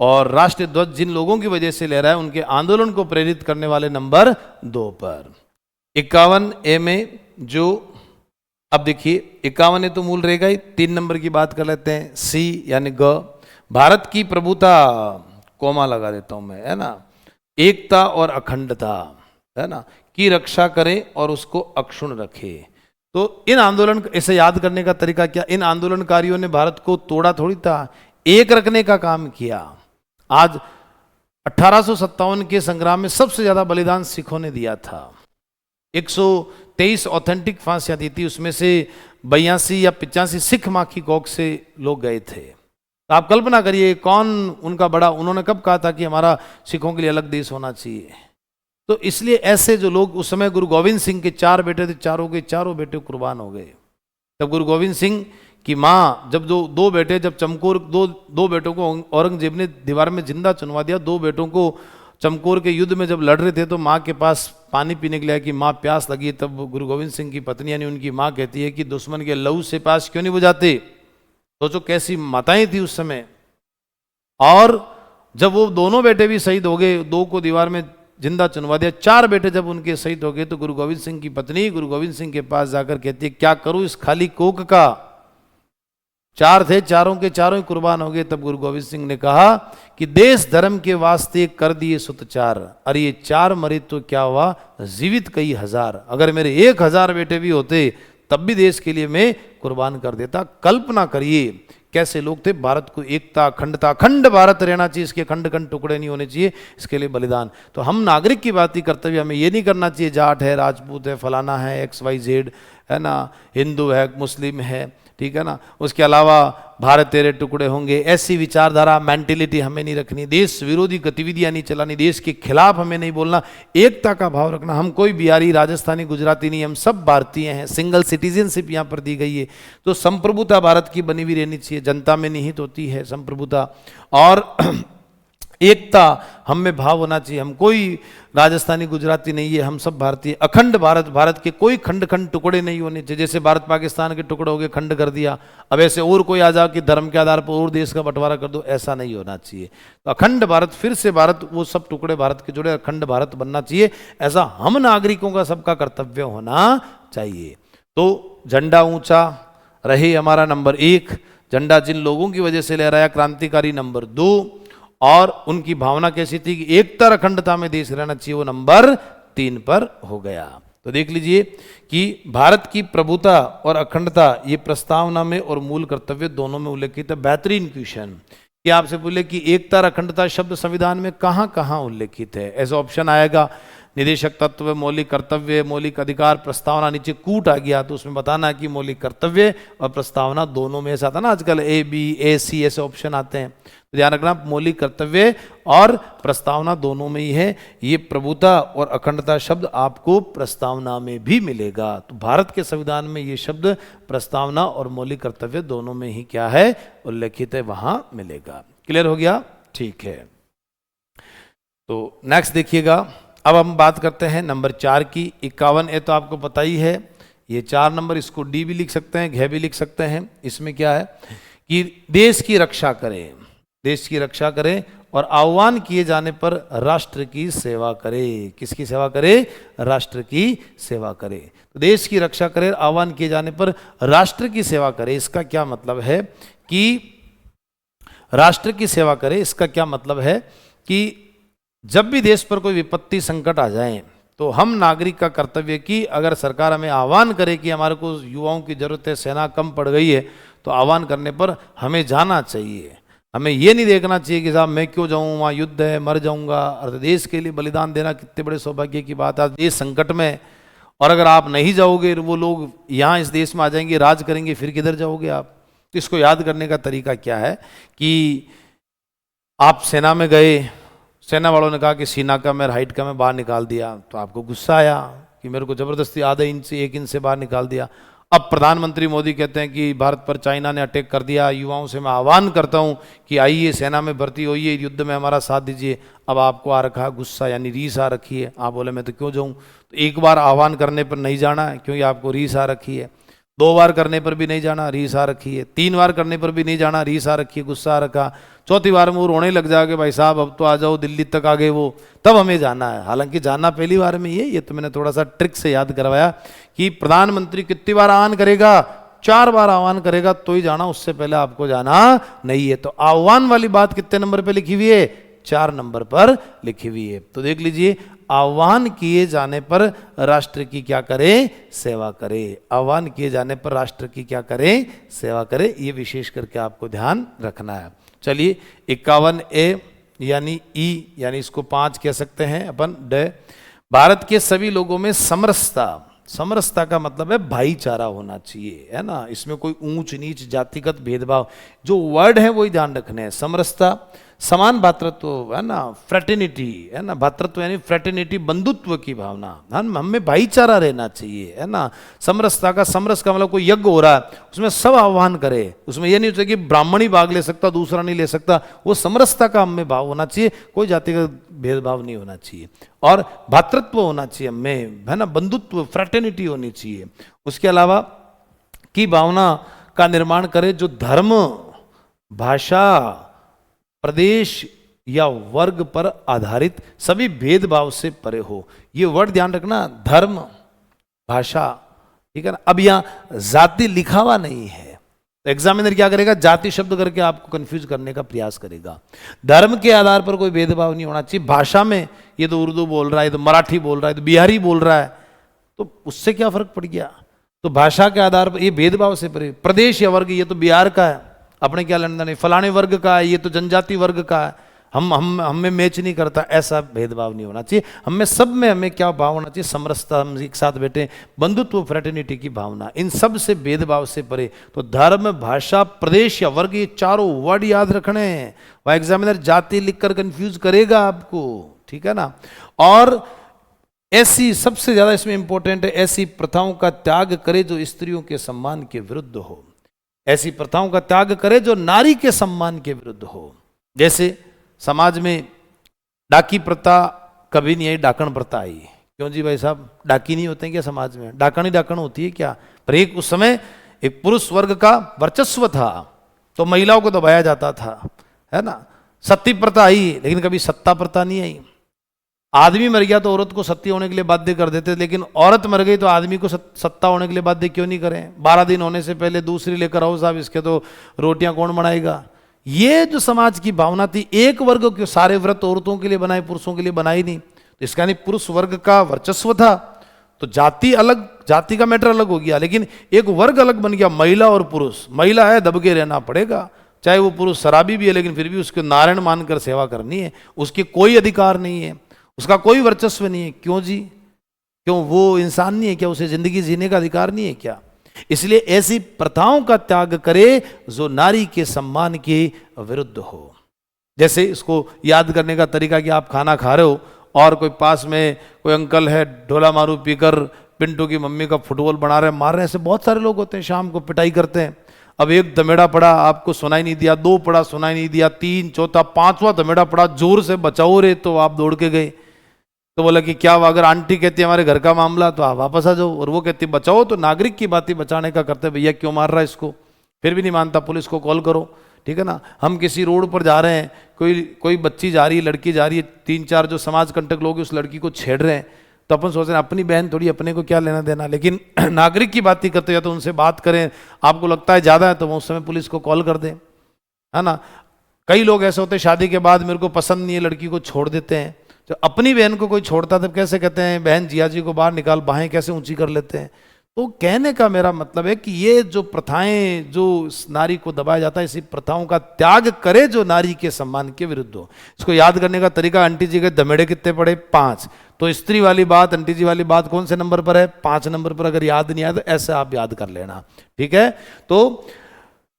और राष्ट्रीय ध्वज जिन लोगों की वजह से ले रहा है उनके आंदोलन को प्रेरित करने वाले नंबर 2 पर। 51 ए में जो, अब देखिए 51 तो मूल रहेगा ही। 3 नंबर की बात कर लेते हैं, सी यानी ग, भारत की प्रभुता, कोमा लगा देता हूं मैं, है ना, एकता और अखंडता, है ना, की रक्षा करे और उसको अक्षुण्ण रखे। तो इन आंदोलन, इसे याद करने का तरीका क्या? इन आंदोलनकारियों ने भारत को तोड़ा थोड़ी था, एक रखने का काम किया। आज 1857 के संग्राम में सबसे ज्यादा बलिदान सिखों ने दिया था। 123 ऑथेंटिक फांसियां दी थी, उसमें से 82 या 85 सिख मां की कोख से लोग गए थे। तो आप कल्पना करिए कौन उनका बड़ा, उन्होंने कब कहा था कि हमारा सिखों के लिए अलग देश होना चाहिए? तो इसलिए ऐसे जो लोग, उस समय गुरु गोविंद सिंह के 4 बेटे थे, चारों के चारों बेटे कुर्बान हो गए। तब गुरु गोविंद सिंह की माँ, जब दो बेटे, जब चमकौर, दो बेटों को औरंगजेब ने दीवार में जिंदा चुनवा दिया, 2 बेटों को चमकौर के युद्ध में जब लड़ रहे थे तो माँ के पास पानी पीने के लिए कि माँ प्यास लगी, तब गुरु गोविंद सिंह की पत्नी यानी उनकी माँ कहती है कि दुश्मन के लहू से प्यास क्यों नहीं बुझाते? सोचो कैसी माताएं थी उस समय। और जब वो दोनों बेटे भी शहीद हो गए, 2 को दीवार में जिंदा चुनवा दिया, 4 बेटे जब उनके शहीद हो गए, तो गुरु गोविंद सिंह की पत्नी गुरु गोविंद सिंह के पास जाकर कहती है, क्या करूं इस खाली कोख का? 4 थे, चारों के चारों ही कुर्बान हो गए। तब गुरु गोविंद सिंह ने कहा कि देश धर्म के वास्ते कर दिए सुत 4, अरे ये 4 मरे तो क्या हुआ, जीवित कई हजार। अगर मेरे 1000 बेटे भी होते तब भी देश के लिए मैं कुर्बान कर देता। कल्पना करिए कैसे लोग थे। भारत को एकता, अखंडता, अखंड भारत रहना चाहिए, इसके खंड खंड टुकड़े नहीं होने चाहिए, इसके लिए बलिदान। तो हम नागरिक की बात ही कर्तव्य, हमें ये नहीं करना चाहिए जाट है, राजपूत है, फलाना है, XYZ, है ना, हिंदू है, मुस्लिम है, ठीक है ना, उसके अलावा भारत तेरे टुकड़े होंगे, ऐसी विचारधारा, मेंटेलिटी हमें नहीं रखनी। देश विरोधी गतिविधियां नहीं चलानी, देश के खिलाफ हमें नहीं बोलना, एकता का भाव रखना। हम कोई बिहारी, राजस्थानी, गुजराती नहीं, हम सब भारतीय हैं। सिंगल सिटीजनशिप यहाँ पर दी गई है। तो संप्रभुता भारत की बनी हुई रहनी चाहिए, जनता में निहित होती है संप्रभुता, और एकता हम में भाव होना चाहिए। हम कोई राजस्थानी, गुजराती नहीं है, हम सब भारतीय। अखंड भारत, भारत के कोई खंड खंड टुकड़े नहीं होने चाहिए। जैसे भारत पाकिस्तान के टुकड़े हो गए, खंड कर दिया, अब ऐसे और कोई आ जाओ कि धर्म के आधार पर और देश का बंटवारा कर दो, ऐसा नहीं होना चाहिए। तो अखंड भारत, फिर से भारत, वो सब टुकड़े भारत के जुड़े, अखंड भारत बनना चाहिए। ऐसा हम नागरिकों का सबका कर्तव्य होना चाहिए। तो झंडा ऊंचा रहे हमारा नंबर 1, झंडा जिन लोगों की वजह से लहराया क्रांतिकारी नंबर 2, और उनकी भावना कैसी थी कि एकता अखंडता में देश रहना चाहिए, वो नंबर 3 पर हो गया। तो देख लीजिए कि भारत की प्रभुता और अखंडता ये प्रस्तावना में और मूल कर्तव्य दोनों में उल्लेखित है। बेहतरीन क्वेश्चन कि आपसे बोले कि एकता और अखंडता शब्द संविधान में कहाँ कहाँ उल्लेखित है। ऐसा ऑप्शन आएगा, निदेशक तत्व, मौलिक कर्तव्य, मौलिक अधिकार, प्रस्तावना, नीचे कूट आ गया तो उसमें बताना है कि मौलिक कर्तव्य और प्रस्तावना दोनों में। ऐसा आता ना आजकल A, B, A, C ऐसे ऑप्शन आते हैं, तो ध्यान रखना मौलिक कर्तव्य और प्रस्तावना दोनों में ही है। ये प्रभुता और अखंडता शब्द आपको प्रस्तावना में भी मिलेगा। तो भारत के संविधान में ये शब्द प्रस्तावना और मौलिक कर्तव्य दोनों में ही क्या है, उल्लेखित है, वहां मिलेगा। क्लियर हो गया? ठीक है। तो नेक्स्ट देखिएगा, अब हम बात करते हैं नंबर 4 की। 51A तो आपको पता ही है, ये 4 नंबर, इसको D भी लिख सकते हैं, घ भी लिख सकते हैं। इसमें क्या है कि देश की रक्षा करें, देश की रक्षा करें और आह्वान किए जाने पर राष्ट्र की सेवा करे। किसकी सेवा करे? राष्ट्र की सेवा करे। तो देश की रक्षा करे, आह्वान किए जाने पर राष्ट्र की सेवा करे। इसका क्या मतलब है कि राष्ट्र की सेवा करे, इसका क्या मतलब है कि जब भी देश पर कोई विपत्ति संकट आ जाए तो हम नागरिक का कर्तव्य कि अगर सरकार हमें आह्वान करे कि हमारे को युवाओं की जरूरत है, सेना कम पड़ गई है, तो आह्वान करने पर हमें जाना चाहिए। हमें ये नहीं देखना चाहिए कि साहब मैं क्यों जाऊँ, वहाँ युद्ध है, मर जाऊँगा। और देश के लिए बलिदान देना कितने बड़े सौभाग्य की बात है। आज देश संकट में, और अगर आप नहीं जाओगे, वो लोग यहाँ इस देश में आ जाएंगे, राज करेंगे, फिर किधर जाओगे आप? तो इसको याद करने का तरीका क्या है कि आप सेना में गए, सेना वालों ने कहा कि सीना का मैं हाइट का मैं बाहर निकाल दिया, तो आपको गुस्सा आया कि मेरे को जबरदस्ती आधे इंच से 1 इंच से बाहर निकाल दिया। अब प्रधानमंत्री मोदी कहते हैं कि भारत पर चाइना ने अटैक कर दिया, युवाओं से मैं आह्वान करता हूं कि आइए सेना में भर्ती होइए, युद्ध में हमारा साथ दीजिए। अब आपको आ रखा गुस्सा, यानी रीस आ रखी है। आप बोले मैं तो क्यों जाऊं? तो एक बार आह्वान करने पर नहीं जाना है क्योंकि आपको रीस आ रखी है, 2 बार करने पर भी नहीं जाना, रीस आ रखी है, 3 बार करने पर भी नहीं जाना, रीस आ रखी है, गुस्सा आ रखा, 4थी बार में वो रोने लग जाएगा, भाई साहब अब तो आ जाओ, दिल्ली तक आ गए वो, तब हमें जाना है। हालांकि जाना पहली बार में ये तो मैंने थोड़ा सा ट्रिक से याद करवाया कि प्रधानमंत्री कितनी बार आह्वान करेगा? 4 बार आह्वान करेगा तो ही जाना, उससे पहले आपको जाना नहीं है। तो आह्वान वाली बात कितने नंबर पे लिखी हुई है? 4 नंबर पर लिखी हुई है। तो देख लीजिए, आह्वान किए जाने पर राष्ट्र की क्या करे? सेवा करे। आह्वान किए जाने पर राष्ट्र की क्या करे? सेवा करे। ये विशेष करके आपको ध्यान रखना है। चलिए 51A यानी ई, यानी इसको 5 कह सकते हैं अपन ड। भारत के सभी लोगों में समरसता, समरसता का मतलब है भाईचारा होना चाहिए, है ना। इसमें कोई ऊंच नीच जातिगत भेदभाव, जो वर्ड है वही ध्यान रखने हैं। समरसता, समान भातृत्व, है ना, फ्रेटर्निटी, है ना, भातृत्व यानी फ्रेटर्निटी, बंधुत्व की भावना, हमें भाईचारा रहना चाहिए, है ना। समरसता का, समरस का मतलब कोई यज्ञ हो रहा है उसमें सब आह्वान करे, उसमें यह नहीं होता कि ब्राह्मण ही भाग ले सकता दूसरा नहीं ले सकता, वो समरसता का हमें भाव होना चाहिए, कोई जाति का भेदभाव नहीं होना चाहिए, और भातृत्व होना चाहिए हमें, है ना, बंधुत्व, फ्रेटर्निटी होनी चाहिए। उसके अलावा की भावना का निर्माण करे जो धर्म, भाषा, प्रदेश या वर्ग पर आधारित सभी भेदभाव से परे हो। ये वर्ड ध्यान रखना, धर्म, भाषा, ठीक है ना। अब यहां जाति लिखा हुआ नहीं है, तो एग्जामिनर क्या करेगा? जाति शब्द करके आपको कंफ्यूज करने का प्रयास करेगा। धर्म के आधार पर कोई भेदभाव नहीं होना चाहिए। भाषा में ये तो उर्दू बोल रहा है, तो मराठी बोल रहा है, तो बिहारी बोल रहा है, तो उससे क्या फर्क पड़ गया? तो भाषा के आधार पर ये भेदभाव से परे। प्रदेश या वर्ग, ये तो बिहार का है, अपने क्या लेना नहीं, फलाने वर्ग का है, ये तो जनजाति वर्ग का है, हमें मैच नहीं करता, ऐसा भेदभाव नहीं होना चाहिए। हमें सब में हमें क्या भाव होना चाहिए? समरसता, हम एक साथ बैठे, बंधुत्व, फ्रेटर्निटी की भावना, इन सब से भेदभाव से परे। तो धर्म, भाषा, प्रदेश या वर्ग, ये चारों वर्ड याद रखने हैं। वह एग्जामिनर जाति लिखकर कंफ्यूज करेगा आपको, ठीक है ना। और ऐसी सबसे ज्यादा इसमें इंपॉर्टेंट है, ऐसी प्रथाओं का त्याग करे जो स्त्रियों के सम्मान के विरुद्ध हो। ऐसी प्रथाओं का त्याग करे जो नारी के सम्मान के विरुद्ध हो। जैसे समाज में डाकी प्रथा कभी नहीं आई, डाकण प्रथा आई। क्यों जी भाई साहब, डाकी नहीं होते हैं क्या समाज में? डाकण ही डाकण होती है क्या? पर एक उस समय एक पुरुष वर्ग का वर्चस्व था, तो महिलाओं को दबाया जाता था, है ना। सती प्रथा आई, लेकिन कभी सत्ता प्रथा नहीं आई। आदमी मर गया तो औरत को सत्य होने के लिए बाध्य कर देते, लेकिन औरत मर गई तो आदमी को सत्ता होने के लिए बाध्य क्यों नहीं करें? 12 दिन होने से पहले दूसरी लेकर आओ साहब, इसके तो रोटियां कौन बनाएगा? ये जो समाज की भावना थी, एक वर्ग क्यों, सारे व्रत औरतों के लिए बनाए, पुरुषों के लिए बनाई नहीं। तो इसका नहीं, पुरुष वर्ग का वर्चस्व था, तो जाति अलग, जाति का मैटर अलग हो गया, लेकिन एक वर्ग अलग बन गया, महिला और पुरुष। महिला है, दब के रहना पड़ेगा, चाहे वो पुरुष शराबी भी है, लेकिन फिर भी उसको नारायण मानकर सेवा करनी है, उसके कोई अधिकार नहीं है, उसका कोई वर्चस्व नहीं है। क्यों जी? क्यों? वो इंसान नहीं है क्या? उसे जिंदगी जीने का अधिकार नहीं है क्या? इसलिए ऐसी प्रथाओं का त्याग करे जो नारी के सम्मान के विरुद्ध हो। जैसे इसको याद करने का तरीका कि आप खाना खा रहे हो और कोई पास में कोई अंकल है, ढोला मारू पीकर पिंटू की मम्मी का फुटबॉल बना रहे, मार रहे हैं। ऐसे बहुत सारे लोग होते हैं, शाम को पिटाई करते हैं। अब एक दमेड़ा पड़ा, आपको सुनाई नहीं दिया, 2 पड़ा, सुनाई नहीं दिया, 3, चौथा, 5वां दमेड़ा पड़ा, जोर से बचाओ रे, तो आप दौड़ के गए। तो बोला कि क्या, अगर आंटी कहती है हमारे घर का मामला तो आप वापस आ जाओ, और वो कहती बचाओ, तो नागरिक की बात ही बचाने का करते, भैया क्यों मार रहा है इसको? फिर भी नहीं मानता, पुलिस को कॉल करो। ठीक है ना। हम किसी रोड पर जा रहे हैं, कोई बच्ची जा रही है, लड़की जा रही है, 3-4 जो समाज कंटक लोग उस लड़की को छेड़ रहे हैं, तो अपन सोच रहे हैं अपनी बहन थोड़ी, अपने को क्या लेना देना। लेकिन नागरिक की बात ही करते हैं तो उनसे बात करें, आपको लगता है ज़्यादा है तो वो उस समय पुलिस को कॉल कर दें, है ना। कई लोग ऐसे होते हैं शादी के बाद मेरे को पसंद नहीं है लड़की को, छोड़ देते हैं। तो अपनी बहन को कोई छोड़ता तब कैसे कहते हैं बहन जिया जी को बाहर निकाल, बाहें कैसे ऊंची कर लेते हैं। तो कहने का मेरा मतलब है कि ये जो प्रथाएं जो नारी को दबाया जाता है, इसी प्रथाओं का त्याग करे जो नारी के सम्मान के विरुद्ध हो। इसको याद करने का तरीका, आंटी जी के दमेड़े कितने पड़े? 5। तो स्त्री वाली बात, आंटी जी वाली बात कौन से नंबर पर है? 5 नंबर पर। अगर याद नहीं आया तो ऐसे आप याद कर लेना, ठीक है। तो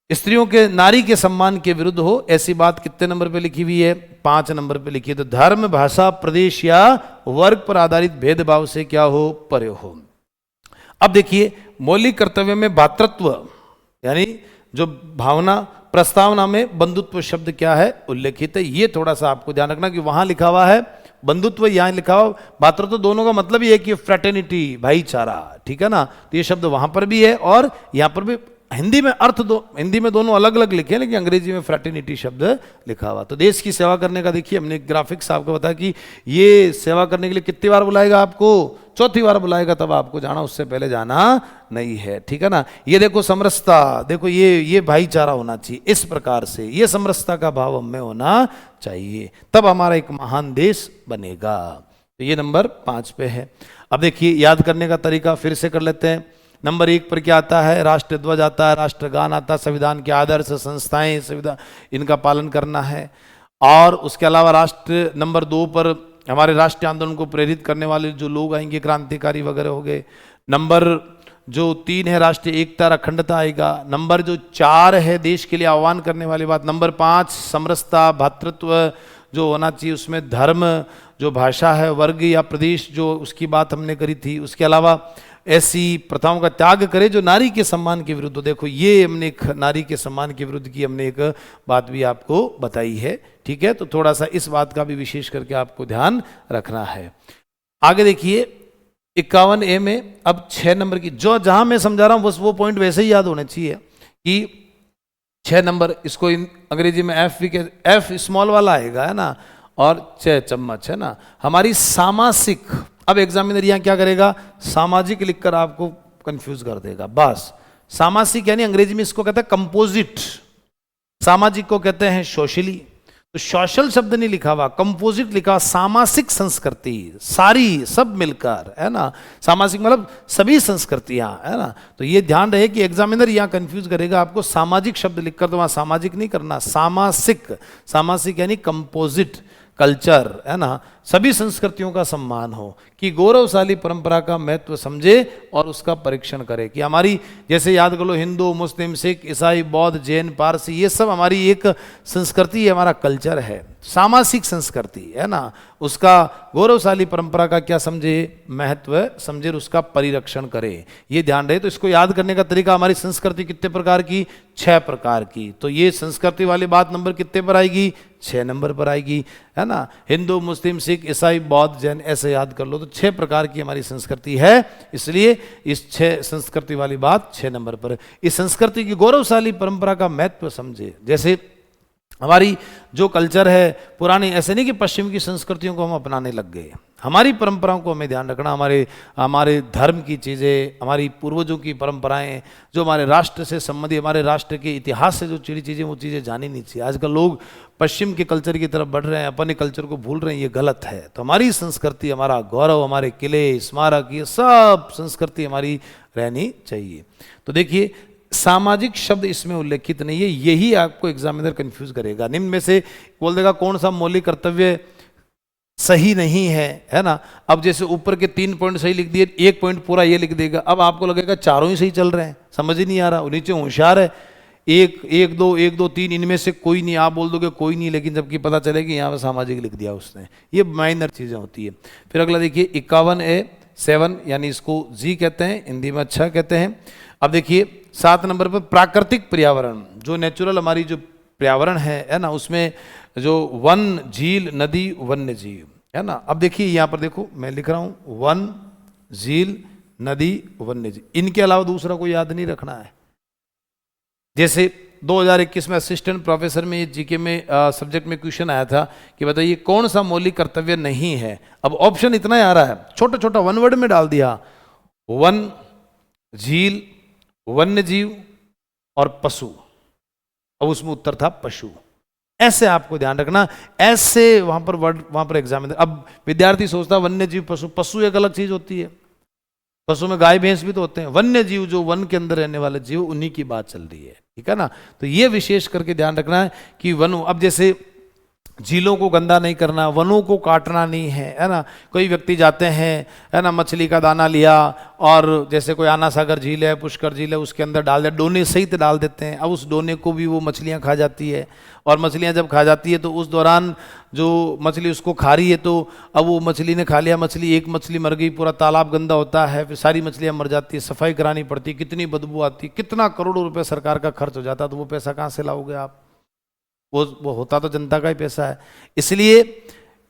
स्त्रियों के, नारी के सम्मान के विरुद्ध हो, ऐसी बात कितने नंबर पे लिखी हुई है? 5 नंबर पे लिखी है। तो धर्म, भाषा, प्रदेश या वर्ग पर आधारित भेदभाव से क्या हो? परे हो। अब देखिए, मौलिक कर्तव्य में भातृत्व यानी जो भावना, प्रस्तावना में बंधुत्व शब्द क्या है? उल्लेखित है। ये थोड़ा सा आपको ध्यान रखना कि वहां लिखा हुआ है बंधुत्व, यहां लिखा हुआ भातृत्व, दोनों का मतलब ये है कि फ्रेटर्निटी, भाईचारा, ठीक है ना। तो ये शब्द वहां पर भी है और यहां पर भी। हिंदी में अर्थ हिंदी में दोनों अलग अलग लिखे हैं, लेकिन अंग्रेजी में फ्रेटर्निटी शब्द लिखा हुआ। तो देश की सेवा करने का देखिए, हमने ग्राफिक्स आपको बताया कि ये सेवा करने के लिए कितनी बार बुलाएगा आपको? 4थी बार बुलाएगा, तब आपको जाना, उससे पहले जाना नहीं है, ठीक है ना। ये देखो समरसता, देखो ये भाईचारा होना चाहिए, इस प्रकार से ये समरसता का भाव हमें होना चाहिए, तब हमारा एक महान देश बनेगा। तो ये नंबर 5 पे है। अब देखिए, याद करने का तरीका फिर से कर लेते हैं। नंबर 1 पर क्या आता है? राष्ट्र ध्वज आता है, राष्ट्रगान आता है, संविधान के आदर्श, संस्थाएं, संविधान, इनका पालन करना है। और उसके अलावा राष्ट्र, नंबर 2 पर हमारे राष्ट्रीय आंदोलन को प्रेरित करने वाले जो लोग आएंगे, क्रांतिकारी वगैरह हो गए। नंबर जो 3 है राष्ट्रीय एकता, अखंडता आएगा। नंबर जो 4 है देश के लिए आह्वान करने वाली बात। नंबर 5 समरसता, भातृत्व जो होना चाहिए, उसमें धर्म, जो भाषा है, वर्ग या प्रदेश, जो उसकी बात हमने करी थी। उसके अलावा ऐसी प्रथाओं का त्याग करे जो नारी के सम्मान के विरुद्ध। देखो ये हमने एक नारी के सम्मान के विरुद्ध की हमने एक बात भी आपको बताई है, ठीक है। तो थोड़ा सा इस बात का भी विशेष करके आपको ध्यान रखना है। आगे देखिए 51A में अब 6 नंबर की, जो जहां मैं समझा रहा हूं बस वो पॉइंट वैसे ही याद होने चाहिए कि 6 नंबर, इसको अंग्रेजी में एफ भी कहते, एफ स्मॉल वाला आएगा, है ना, और 6 चम्मच, है ना। हमारी सामासिक, अब एग्जामिनर यहां क्या करेगा? सामाजिक लिखकर आपको कंफ्यूज कर देगा, बस। सामासिक यानी अंग्रेजी में इसको कहते हैं कंपोजिट, सामाजिक को कहते हैं सोशली। तो सोशल शब्द नहीं लिखा हुआ, कंपोजिट लिखा हुआ, सामासिक संस्कृति, सारी सब मिलकर, है ना। सामाजिक मतलब सभी संस्कृतियां, है ना। तो ये ध्यान रहे कि एग्जामिनर यहां कंफ्यूज करेगा आपको, सामाजिक शब्द लिखकर, तो वहां सामाजिक नहीं करना, सामासिक। सामासिक यानी कंपोजिट कल्चर, है ना, सभी संस्कृतियों का सम्मान हो, कि गौरवशाली परंपरा का महत्व समझे और उसका परीक्षण करे। कि हमारी, जैसे याद कर लो, हिंदू, मुस्लिम, सिख, ईसाई, बौद्ध, जैन, पारसी, ये सब हमारी एक संस्कृति है, हमारा कल्चर है, सामासिक संस्कृति, है ना। उसका गौरवशाली परंपरा का क्या समझे? महत्व समझे, उसका परिरक्षण करे, ये ध्यान रहे। तो इसको याद करने का तरीका, हमारी संस्कृति कितने प्रकार की? 6 प्रकार की। तो ये संस्कृति वाली बात नंबर कितने पर आएगी? 6 नंबर पर आएगी, है ना। हिंदू, मुस्लिम, सिख, ईसाई, बौद्ध, जैन, ऐसे याद कर लो। तो 6 प्रकार की हमारी संस्कृति है, इसलिए इस 6 संस्कृति वाली बात 6 नंबर पर। इस संस्कृति की गौरवशाली परंपरा का महत्व समझे। जैसे हमारी जो कल्चर है पुरानी, ऐसे नहीं कि पश्चिम की संस्कृतियों को हम अपनाने लग गए, हमारी परंपराओं को हमें ध्यान रखना। हमारे धर्म की चीज़ें, हमारी पूर्वजों की परंपराएं, जो हमारे राष्ट्र से संबंधित, हमारे राष्ट्र के इतिहास से जो जुड़ी चीज़ें, वो चीज़ें जानी नहीं चाहिए। आजकल लोग पश्चिम के कल्चर की तरफ बढ़ रहे हैं, अपने कल्चर को भूल रहे हैं, ये गलत है। तो हमारी संस्कृति, हमारा गौरव, हमारे किले, स्मारक, ये सब संस्कृति हमारी रहनी चाहिए। तो देखिए, सामाजिक शब्द इसमें उल्लेखित नहीं है, यही आपको एग्जामिनर कंफ्यूज करेगा। निम्न में से बोल देगा कौन सा मौलिक कर्तव्य सही नहीं है, है ना। अब जैसे ऊपर के 3 पॉइंट सही लिख दिए, 1 पॉइंट पूरा ये लिख देगा, अब आपको लगेगा चारों ही सही चल रहे हैं, समझ ही नहीं आ रहा। नीचे होशियार है, 1 2 3, इनमें से कोई नहीं, आप बोल दोगे कोई नहीं, लेकिन जबकि पता चलेगी यहाँ पर सामाजिक लिख दिया उसने। ये माइनर चीज़ें होती है। फिर अगला देखिए 51A 7, यानी इसको जी कहते हैं, हिंदी में अच्छा कहते हैं। अब देखिए 7 नंबर पर प्राकृतिक पर्यावरण, जो नेचुरल हमारी जो पर्यावरण है ना, उसमें जो वन, झील, नदी, वन्य जीव, है ना। अब देखिए यहाँ पर देखो, मैं लिख रहा हूँ वन, झील, नदी, वन्य जीव, इनके अलावा दूसरा कोई याद नहीं रखना है। जैसे 2021 में असिस्टेंट प्रोफेसर में जीके में सब्जेक्ट में क्वेश्चन आया था कि बताइए कौन सा मौलिक कर्तव्य नहीं है। अब ऑप्शन इतना ही आ रहा है, छोटा छोटा वन वर्ड में डाल दिया, वन, झील, वन्य जीव और पशु। अब उसमें उत्तर था पशु। ऐसे आपको ध्यान रखना, ऐसे वहां पर वर्ड, वहां पर एग्जाम में। अब विद्यार्थी सोचता वन्य जीव पशु, पशु एक अलग चीज होती है, पशु में गाय भैंस भी तो होते हैं। वन्य जीव जो वन के अंदर रहने वाले जीव, उन्हीं की बात चल रही है, ठीक है ना। तो ये विशेष करके ध्यान रखना है कि वनों, अब जैसे झीलों को गंदा नहीं करना, वनों को काटना नहीं है ना। कोई व्यक्ति जाते हैं, है ना, मछली का दाना लिया और जैसे कोई आना सागर झील है, पुष्कर झील है, उसके अंदर डाल दिया, डोने सहित डाल देते हैं। अब उस डोने को भी वो मछलियां खा जाती है, और मछलियां जब खा जाती है तो उस दौरान जो मछली उसको खा रही है, तो अब वो मछली ने खा लिया, मछली, एक मछली मर गई, पूरा तालाब गंदा होता है, फिर सारी मछलियां मर जाती है, सफाई करानी पड़ती है, कितनी बदबू आती है, कितना करोड़ों रुपए सरकार का खर्च हो जाता है। तो वो पैसा कहाँ से लाओगे आप? वो होता तो जनता का ही पैसा है। इसलिए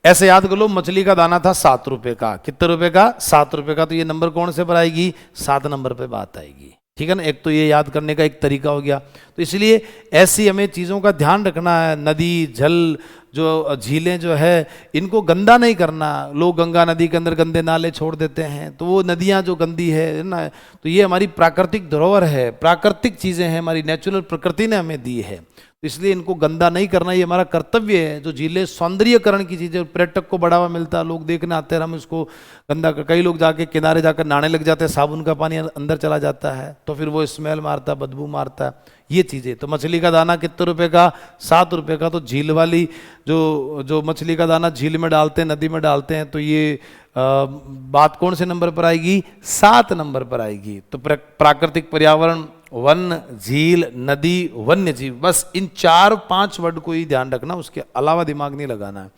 ऐसे याद कर लो, मछली का दाना था 7 रुपए का, कितने रुपए का? 7 रुपए का। तो ये नंबर कौन से पर आएगी? 7 नंबर पे बात आएगी, ठीक है ना। एक तो ये याद करने का एक तरीका हो गया। तो इसलिए ऐसी हमें चीज़ों का ध्यान रखना है। नदी, जल, जो झीलें जो है, इनको गंदा नहीं करना। लोग गंगा नदी के अंदर गंदे नाले छोड़ देते हैं, तो वो नदियाँ जो गंदी है ना, तो ये हमारी प्राकृतिक धरोहर है, प्राकृतिक चीज़ें हैं, हमारी नेचुरल प्रकृति ने हमें दी है, तो इसलिए इनको गंदा नहीं करना, ये हमारा कर्तव्य है। जो झीलें सौंदर्यकरण की चीज़ें, पर्यटक को बढ़ावा मिलता है, लोग देखने आते हैं, हम इसको गंदा कर, कई लोग जाके किनारे जाकर नहाने लग जाते हैं, साबुन का पानी अंदर चला जाता है, तो फिर वो स्मेल मारता है, बदबू मारता है, ये चीज़ें। तो मछली का दाना कितने रुपए का? 7 रुपए का। तो झील वाली जो मछली का दाना झील में डालते हैं, नदी में डालते हैं, तो ये बात कौन से नंबर पर आएगी? 7 नंबर पर आएगी। तो प्राकृतिक पर्यावरण, वन, झील, नदी, वन्य जीव, बस इन 4-5 वर्ड को ही ध्यान रखना, उसके अलावा दिमाग नहीं लगाना है।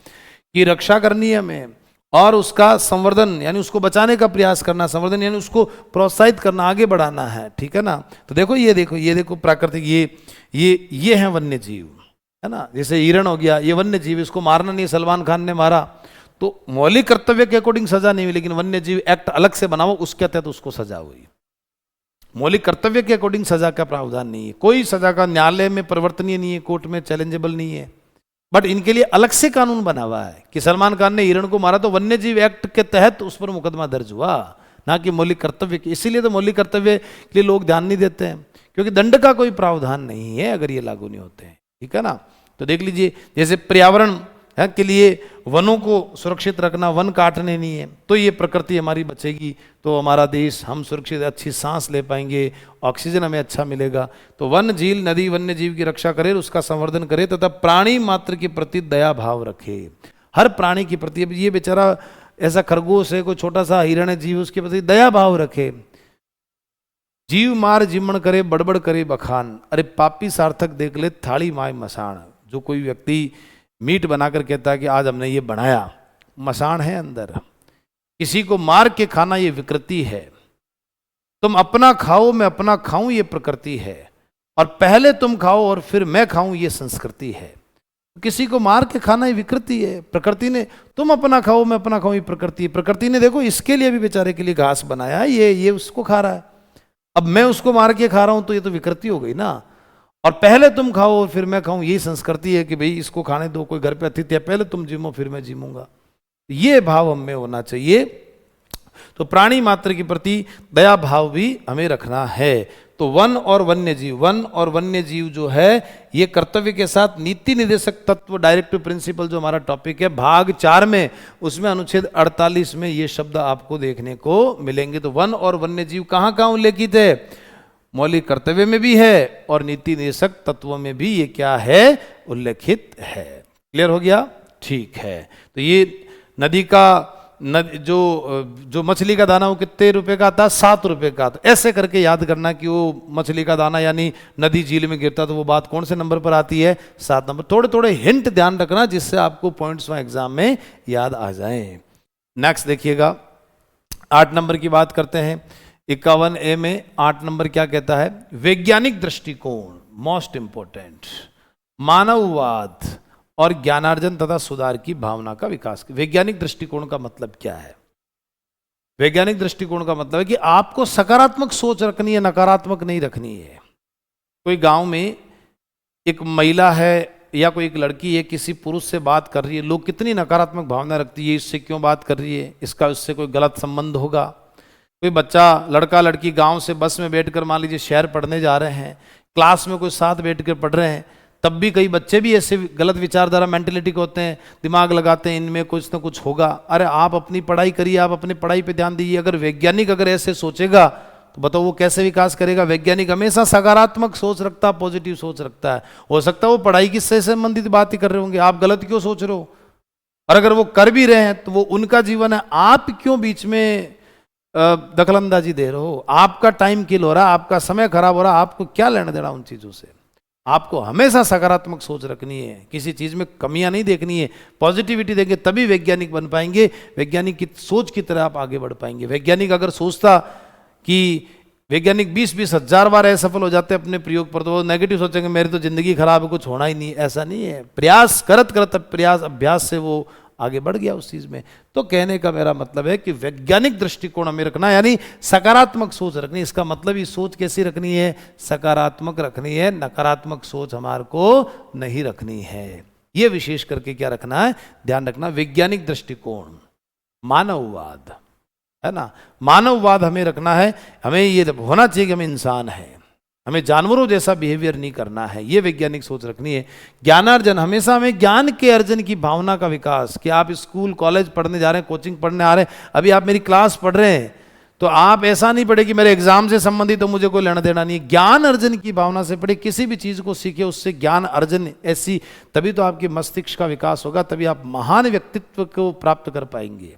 कि रक्षा करनी है हमें, और उसका संवर्धन यानी उसको बचाने का प्रयास करना, संवर्धन यानी उसको प्रोत्साहित करना, आगे बढ़ाना है, ठीक है ना। तो देखो ये देखो प्राकृतिक, ये है वन्य जीव, है ना। जैसे हिरण हो गया, ये वन्य जीव, इसको मारना नहीं, सलमान खान ने मारा, तो मौलिक कर्तव्य के अकॉर्डिंग सजा नहीं हुई, लेकिन वन्य जीव एक्ट अलग से बनाओ, उसके तहत उसको सजा हुई। मौलिक कर्तव्य के अकॉर्डिंग सजा का प्रावधान नहीं है, कोई सजा का न्यायालय में परिवर्तनीय नहीं है, कोर्ट में चैलेंजेबल नहीं है, बट इनके लिए अलग से कानून बना हुआ है कि सलमान खान ने हिरण को मारा तो वन्य जीव एक्ट के तहत उस पर मुकदमा दर्ज हुआ, ना कि मौलिक कर्तव्य के। इसीलिए तो मौलिक कर्तव्य के लिए लोग ध्यान नहीं देते हैं, क्योंकि दंड का कोई प्रावधान नहीं है अगर ये लागू नहीं होते हैं, ठीक है ना। तो देख लीजिए, जैसे पर्यावरण के लिए वनों को सुरक्षित रखना, वन काटने नहीं है, तो ये प्रकृति हमारी बचेगी, तो हमारा देश, हम सुरक्षित अच्छी सांस ले पाएंगे, ऑक्सीजन हमें अच्छा मिलेगा। तो वन, झील, नदी, वन्य जीव की रक्षा करे, उसका संवर्धन करे, तथा प्राणी मात्र के प्रति दया भाव रखे। हर प्राणी के प्रति, ये बेचारा ऐसा खरगोश है, कोई छोटा सा हिरण है जीव, उसके प्रति दया भाव रखे। जीव मार जिमण करे, बड़बड़ करे बखान, अरे पापी सार्थक देख ले थाली माय मसाण। जो कोई व्यक्ति मीट बनाकर कहता है कि आज हमने ये बनाया, मसाण है अंदर, किसी को मार के खाना ये विकृति है। तुम अपना खाओ मैं अपना खाऊं ये प्रकृति है, और पहले तुम खाओ और फिर मैं खाऊं ये संस्कृति है। किसी को मार के खाना ये विकृति है। प्रकृति ने, तुम अपना खाओ मैं अपना खाऊं ये प्रकृति है। प्रकृति ने देखो इसके लिए भी बेचारे के लिए घास बनाया है, ये उसको खा रहा है, अब मैं उसको मार के खा रहा हूं, तो ये तो विकृति हो गई ना। और पहले तुम खाओ और फिर मैं खाऊं, यही संस्कृति है कि भाई इसको खाने दो, कोई घर पे अतिथि है, पहले तुम जिमो फिर मैं जिमूंगा। ये भाव हम में होना चाहिए। तो प्राणी मात्र के प्रति दया भाव भी हमें रखना है। तो वन और वन्य जीव जो है, ये कर्तव्य के साथ नीति निर्देशक तत्व, डायरेक्टिव प्रिंसिपल, जो हमारा टॉपिक है भाग 4 में, उसमें अनुच्छेद 48 में ये शब्द आपको देखने को मिलेंगे। तो वन और वन्य जीव कहाँ कहाँ उल्लेखित है? मौलिक कर्तव्य में भी है और नीति निर्देशक तत्वों में भी ये क्या है? उल्लेखित है। क्लियर हो गया? ठीक है। तो ये नदी का जो मछली का दाना वो कितने रुपए का आता? 7 रुपए का। तो ऐसे करके याद करना कि वो मछली का दाना यानी नदी झील में गिरता, तो वो बात कौन से नंबर पर आती है? 7 नंबर। थोड़े थोड़े हिंट ध्यान रखना जिससे आपको पॉइंट्स एग्जाम में याद आ जाए। नेक्स्ट देखिएगा, 8 नंबर की बात करते हैं। 51A में 8 नंबर क्या कहता है? वैज्ञानिक दृष्टिकोण, मोस्ट इंपोर्टेंट, मानववाद और ज्ञानार्जन तथा सुधार की भावना का विकास। वैज्ञानिक दृष्टिकोण का मतलब क्या है? वैज्ञानिक दृष्टिकोण का मतलब है कि आपको सकारात्मक सोच रखनी है, नकारात्मक नहीं रखनी है। कोई गांव में एक महिला है या कोई एक लड़की है किसी पुरुष से बात कर रही है, लोग कितनी नकारात्मक भावना रखती है, इससे क्यों बात कर रही है, इसका उससे कोई गलत संबंध होगा। कोई बच्चा, लड़का लड़की गांव से बस में बैठकर मान लीजिए शहर पढ़ने जा रहे हैं, क्लास में कोई साथ बैठकर पढ़ रहे हैं, तब भी कई बच्चे भी ऐसे गलत विचारधारा मेंटेलिटी के होते हैं, दिमाग लगाते हैं इनमें कुछ ना कुछ होगा। अरे आप अपनी पढ़ाई करिए, आप अपनी पढ़ाई पे ध्यान दीजिए। अगर वैज्ञानिक अगर ऐसे सोचेगा तो बताओ वो कैसे विकास करेगा। वैज्ञानिक हमेशा सकारात्मक सोच रखता है, पॉजिटिव सोच रखता है। हो सकता है वो पढ़ाई की से संबंधित बात ही कर रहे होंगे, आप गलत क्यों सोच रहे हो। और अगर वो कर भी रहे हैं तो वो उनका जीवन है, आप क्यों बीच में दखलंदाजी दे रहे हो। आपका टाइम किल हो रहा है, आपका समय खराब हो रहा है, आपको क्या लेना देना उन चीजों से। आपको हमेशा सकारात्मक सोच रखनी है, किसी चीज में कमियां नहीं देखनी है, पॉजिटिविटी देंगे तभी वैज्ञानिक बन पाएंगे। वैज्ञानिक की सोच की तरह आप आगे बढ़ पाएंगे। वैज्ञानिक अगर सोचता कि वैज्ञानिक 20-20 हजार बार असफल हो जाते हैं अपने प्रयोग पर, तो वो नेगेटिव सोचेंगे मेरी तो जिंदगी खराब है, कुछ होना ही नहीं। ऐसा नहीं है, प्रयास करत करत प्रयास अभ्यास से वो आगे बढ़ गया उस चीज में। तो कहने का मेरा मतलब है कि वैज्ञानिक दृष्टिकोण हमें रखना, यानी सकारात्मक सोच रखनी। इसका मतलब ये सोच कैसी रखनी है, सकारात्मक रखनी है, नकारात्मक सोच हमारे को नहीं रखनी है। ये विशेष करके क्या रखना है, ध्यान रखना। वैज्ञानिक दृष्टिकोण, मानववाद है ना, मानववाद हमें रखना है। हमें ये होना चाहिए कि हम इंसान हैं, हमें जानवरों जैसा बिहेवियर नहीं करना है, ये वैज्ञानिक सोच रखनी है। ज्ञानार्जन, हमेशा हमें ज्ञान के अर्जन की भावना का विकास, कि आप स्कूल कॉलेज पढ़ने जा रहे हैं, कोचिंग पढ़ने आ रहे हैं, अभी आप मेरी क्लास पढ़ रहे हैं, तो आप ऐसा नहीं पढ़े कि मेरे एग्जाम से संबंधित तो मुझे कोई लेना देना नहीं है। ज्ञान अर्जन की भावना से पढ़े, किसी भी चीज को सीखे, उससे ज्ञान अर्जन ऐसी, तभी तो आपके मस्तिष्क का विकास होगा, तभी आप महान व्यक्तित्व को प्राप्त कर पाएंगे।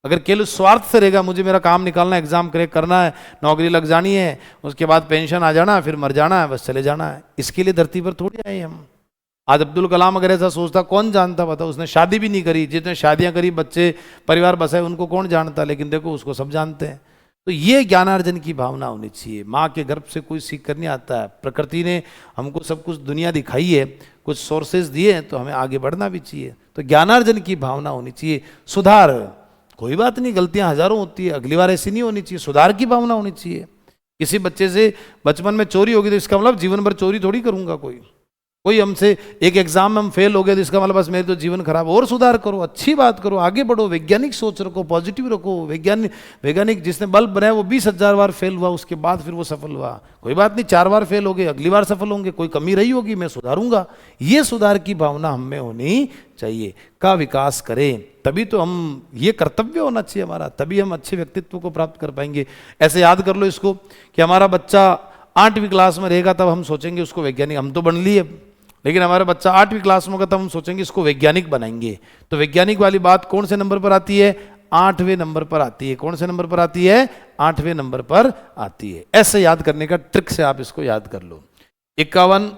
अगर केवल स्वार्थ से रहेगा, मुझे मेरा काम निकालना है, एग्जाम क्रैक करना है, नौकरी लग जानी है, उसके बाद पेंशन आ जाना है, फिर मर जाना है, बस चले जाना है, इसके लिए धरती पर थोड़ी आए हम। आज अब्दुल कलाम अगर ऐसा सोचता, कौन जानता, बताओ। उसने शादी भी नहीं करी, जितने शादियां करी, बच्चे परिवार बसाए, उनको कौन जानता, लेकिन देखो उसको सब जानते हैं। तो ये ज्ञानार्जन की भावना होनी चाहिए। माँ के गर्भ से कोई सीख कर नहीं आता है, प्रकृति ने हमको सब कुछ दुनिया दिखाई है, कुछ सोर्सेज दिए हैं, तो हमें आगे बढ़ना भी चाहिए। तो ज्ञानार्जन की भावना होनी चाहिए। सुधार, कोई बात नहीं, गलतियां हजारों होती है, अगली बार ऐसी नहीं होनी चाहिए, सुधार की भावना होनी चाहिए। किसी बच्चे से बचपन में चोरी होगी तो इसका मतलब जीवन भर चोरी थोड़ी करूंगा। कोई हमसे एक एग्जाम में हम फेल हो गए तो इसका मतलब बस मेरे तो जीवन खराब। और सुधार करो, अच्छी बात करो, आगे बढ़ो, वैज्ञानिक सोच रखो, पॉजिटिव रखो। वैज्ञानिक जिसने बल्ब बनाया वो 20,000 बार फेल हुआ, उसके बाद फिर वो सफल हुआ। कोई बात नहीं, 4 बार फेल हो गए, अगली बार सफल होंगे, कोई कमी रही होगी, मैं सुधारूंगा। ये सुधार की भावना हमें होनी चाहिए, का विकास करें, तभी तो हम, ये कर्तव्य होना चाहिए हमारा, तभी हम अच्छे व्यक्तित्व को प्राप्त कर पाएंगे। ऐसे याद कर लो इसको कि हमारा बच्चा 8वीं क्लास में रहेगा तब हम सोचेंगे उसको वैज्ञानिक, हम तो बन लिए, लेकिन हमारा बच्चा 8वीं क्लास में होगा तब हम सोचेंगे इसको वैज्ञानिक बनाएंगे। तो वैज्ञानिक वाली बात कौन से नंबर पर आती है, 8वें नंबर पर आती है। कौन से नंबर पर आती है, 8वें नंबर पर आती है। ऐसे याद करने का ट्रिक से आप इसको याद कर लो। 51,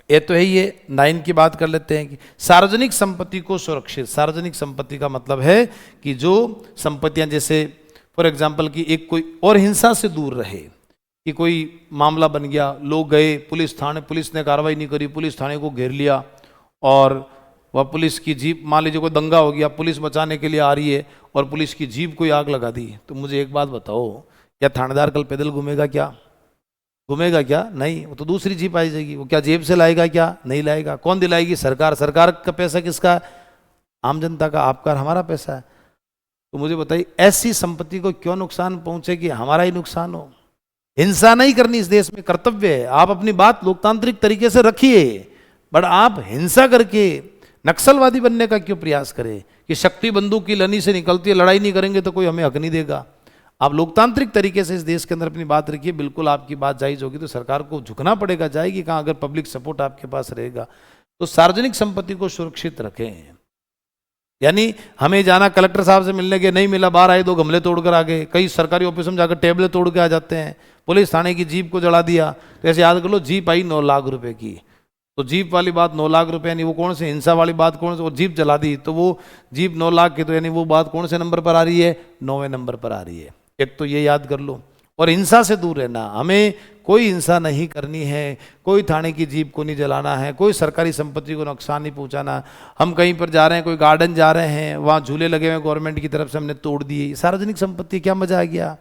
ये तो है, ये 9 की बात कर लेते हैं कि सार्वजनिक संपत्ति को सुरक्षित। सार्वजनिक संपत्ति का मतलब है कि जो संपत्तियां, जैसे फॉर एग्जाम्पल कि एक कोई और हिंसा से दूर रहे, कि कोई मामला बन गया, लोग गए पुलिस थाने, पुलिस ने कार्रवाई नहीं करी, पुलिस थाने को घेर लिया, और वह पुलिस की जीप, मान लीजिए कोई दंगा हो गया, पुलिस बचाने के लिए आ रही है और पुलिस की जीप को आग लगा दी। तो मुझे एक बात बताओ, क्या थानेदार कल पैदल घूमेगा क्या? घूमेगा क्या? नहीं, वो तो दूसरी जीप आई जाएगी। वो क्या जेब से लाएगा क्या? नहीं लाएगा। कौन दिलाएगी? सरकार। सरकार का पैसा किसका? आम जनता का, आपका, हमारा पैसा है। तो मुझे बताइए, ऐसी संपत्ति को क्यों नुकसान पहुंचे कि हमारा ही नुकसान हो? हिंसा नहीं करनी इस देश में, कर्तव्य है। आप अपनी बात लोकतांत्रिक तरीके से रखिए, बट आप हिंसा करके नक्सलवादी बनने का क्यों प्रयास करें कि शक्ति बंदूक की लनी से निकलती है, लड़ाई नहीं करेंगे तो कोई हमें हक नहीं देगा। आप लोकतांत्रिक तरीके से इस देश के अंदर अपनी बात रखिए, बिल्कुल आपकी बात जायज होगी तो सरकार को झुकना पड़ेगा, जाएगी कहाँ अगर पब्लिक सपोर्ट आपके पास रहेगा। तो सार्वजनिक संपत्ति को सुरक्षित रखें, यानी हमें जाना कलेक्टर साहब से मिलने के, नहीं मिला, बाहर आए 2 गमले तोड़कर आ गए, कई सरकारी ऑफिस में जाकर टेबलें तोड़ के आ जाते हैं, पुलिस थाने की जीप को जला दिया। तो ऐसे याद कर लो, जीप आई 9 लाख रुपए की, तो जीप वाली बात 9 लाख रुपए, यानी वो कौन से हिंसा वाली बात कौन से, वो जीप जला दी, तो वो जीप 9 लाख की, तो यानी वो बात कौन से नंबर पर आ रही है? 9वें नंबर पर आ रही है। एक तो ये याद कर लो। और हिंसा से दूर रहना, हमें कोई हिंसा नहीं करनी है, कोई थाने की जीप को नहीं जलाना है, कोई सरकारी संपत्ति को नुकसान नहीं पहुंचाना। हम कहीं पर जा रहे हैं, कोई गार्डन जा रहे हैं, वहाँ झूले लगे हुए गवर्नमेंट की तरफ से, हमने तोड़ दिए, सार्वजनिक संपत्ति, क्या मजा आ गया?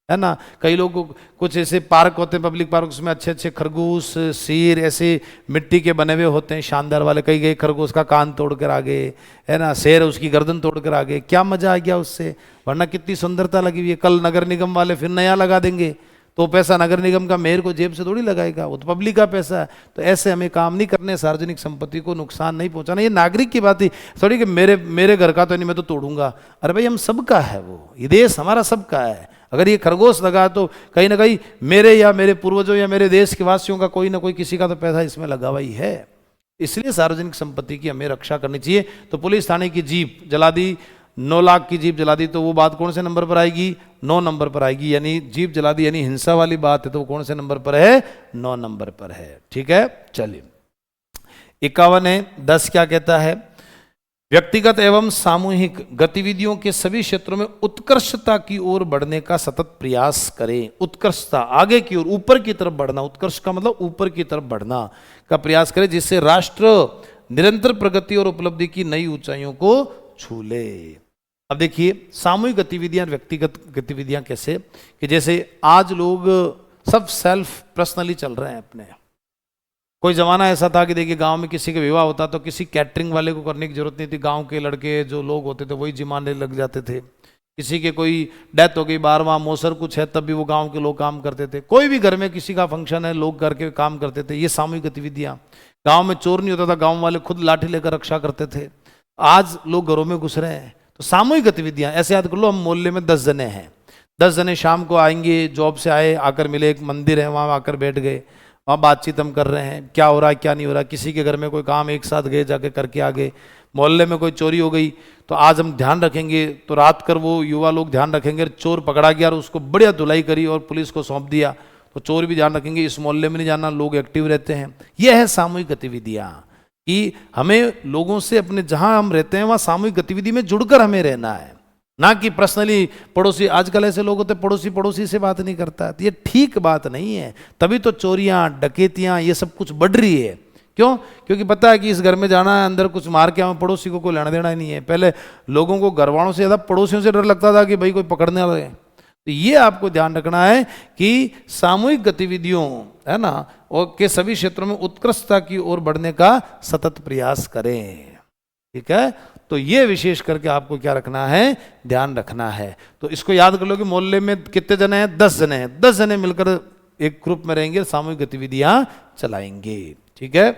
है ना। कई लोग कुछ ऐसे पार्क होते हैं, पब्लिक पार्क, उसमें अच्छे अच्छे खरगोश, शेर ऐसे मिट्टी के बने हुए होते हैं शानदार वाले। कई गए खरगोश का कान तोड़ कर आ गए, है ना, शेर उसकी गर्दन तोड़ कर आ गए, क्या मजा आ गया उससे, वरना कितनी सुंदरता लगी हुई है। कल नगर निगम वाले फिर नया लगा देंगे, तो पैसा नगर निगम का मेयर को जेब से थोड़ी लगाएगा, वो तो पब्लिक का पैसा है। तो ऐसे हमें काम नहीं करने, सार्वजनिक संपत्ति को नुकसान नहीं पहुंचाना। ये नागरिक की बात ही थोड़ी कि मेरे घर का तो नहीं, मैं तो तोड़ूंगा। अरे भाई हम सबका है वो, ये देश हमारा सबका है। अगर ये खरगोश लगा तो कहीं ना कहीं मेरे या मेरे पूर्वजों या मेरे देश के वासियों का कोई ना कोई किसी का तो पैसा इसमें लगा हुआ ही है। इसलिए सार्वजनिक संपत्ति की हमें रक्षा करनी चाहिए। तो पुलिस थाने की जीप जला दी, 9 लाख की जीप जला दी, तो वो बात कौन से नंबर पर आएगी? 9 नंबर पर आएगी। यानी जीप जला दी यानी हिंसा वाली बात है, तो वो कौन से नंबर पर है? 9 नंबर पर है। ठीक है, चलिए 51 है। 10 क्या कहता है? व्यक्तिगत एवं सामूहिक गतिविधियों के सभी क्षेत्रों में उत्कृष्टता की ओर बढ़ने का सतत प्रयास करें। उत्कृष्टता, आगे की ओर, ऊपर की तरफ बढ़ना। उत्कर्ष का मतलब ऊपर की तरफ बढ़ना का प्रयास करें, जिससे राष्ट्र निरंतर प्रगति और उपलब्धि की नई ऊंचाइयों को छू ले। अब देखिए सामूहिक गतिविधियां, व्यक्तिगत गतिविधियां कैसे, कि जैसे आज लोग सब सेल्फ पर्सनली चल रहे हैं अपने। कोई जमाना ऐसा था कि देखिए गांव में किसी का विवाह होता तो किसी कैटरिंग वाले को करने की जरूरत नहीं थी, गांव के लड़के जो लोग होते थे वही जिमाने लग जाते थे। किसी के कोई डेथ हो गई, 12वां मौसर कुछ है, तब भी वो गांव के लोग काम करते थे। कोई भी घर में किसी का फंक्शन है, लोग करके काम करते थे। ये सामूहिक गतिविधियां। गांव में चोर नहीं होता था, गांव वाले खुद लाठी लेकर रक्षा करते थे। आज लोग घरों में घुस रहे हैं। तो सामूहिक गतिविधियां, ऐसे याद कर लो, हम मोहल्ले में 10 जने हैं, 10 जने शाम को आएंगे, जॉब से आए, आकर मिले, एक मंदिर है वहां आकर बैठ गए, वहाँ बातचीत हम कर रहे हैं, क्या हो रहा है क्या नहीं हो रहा। किसी के घर में कोई काम एक साथ गए, जाके करके आ गए। मोहल्ले में कोई चोरी हो गई तो आज हम ध्यान रखेंगे, तो रात कर वो युवा लोग ध्यान रखेंगे, चोर पकड़ा गया और उसको बढ़िया धुलाई करी और पुलिस को सौंप दिया, तो चोर भी ध्यान रखेंगे, इस मोहल्ले में नहीं जाना, लोग एक्टिव रहते हैं। यह है सामूहिक गतिविधियाँ, कि हमें लोगों से अपने जहाँ हम रहते हैं वहाँ सामूहिक गतिविधि में जुड़कर हमें रहना है, ना कि पर्सनली पड़ोसी। आजकल ऐसे लोग होते पड़ोसी पड़ोसी से बात नहीं करता, तो ये ठीक बात नहीं है। तभी तो चोरियां, डकैतियां, ये सब कुछ बढ़ रही है। क्यों? क्योंकि पता है कि इस घर में जाना है, अंदर कुछ मार के आऊँ, पड़ोसी को कोई लेना देना ही नहीं है। पहले लोगों को घर वालों से ज़्यादा पड़ोसियों से डर लगता था कि भाई कोई पकड़ने वाला है। तो ये आपको ध्यान रखना है कि सामूहिक गतिविधियों, है ना, और के सभी क्षेत्रों में उत्कृष्टता की ओर बढ़ने का सतत प्रयास करें। ठीक है, तो ये विशेष करके आपको क्या रखना है? ध्यान रखना है। तो इसको याद कर लो कि मोहल्ले में कितने जने हैं? 10 जने हैं। 10 जने मिलकर एक ग्रुप में रहेंगे, सामूहिक गतिविधियां चलाएंगे। ठीक है,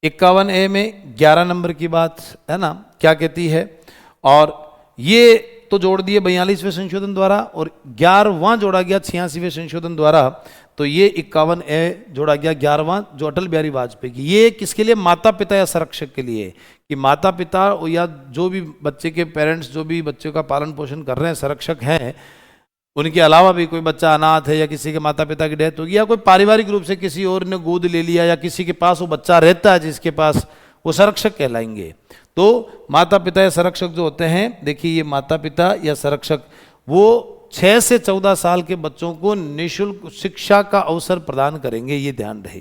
51A में 11 नंबर की बात है ना, क्या कहती है? और ये तो जोड़ दिए 42वें संशोधन द्वारा, और 11वां जोड़ा गया 86वें संशोधन द्वारा। तो ये 51A जोड़ा गया 11वां, जो अटल बिहारी वाजपेयी की। ये किसके लिए? माता पिता या संरक्षक के लिए, कि माता पिता या जो भी बच्चे के पेरेंट्स, जो भी बच्चे का पालन पोषण कर रहे हैं, संरक्षक हैं, उनके अलावा भी कोई बच्चा अनाथ है या किसी के माता पिता की डेथ होगी या कोई पारिवारिक रूप से किसी और ने गोद ले लिया या किसी के पास वो बच्चा रहता है जिसके पास, वो संरक्षक कहलाएंगे। तो माता पिता या संरक्षक जो होते हैं, देखिए ये माता पिता या संरक्षक वो 6 से 14 साल के बच्चों को निःशुल्क शिक्षा का अवसर प्रदान करेंगे। ये ध्यान रहे,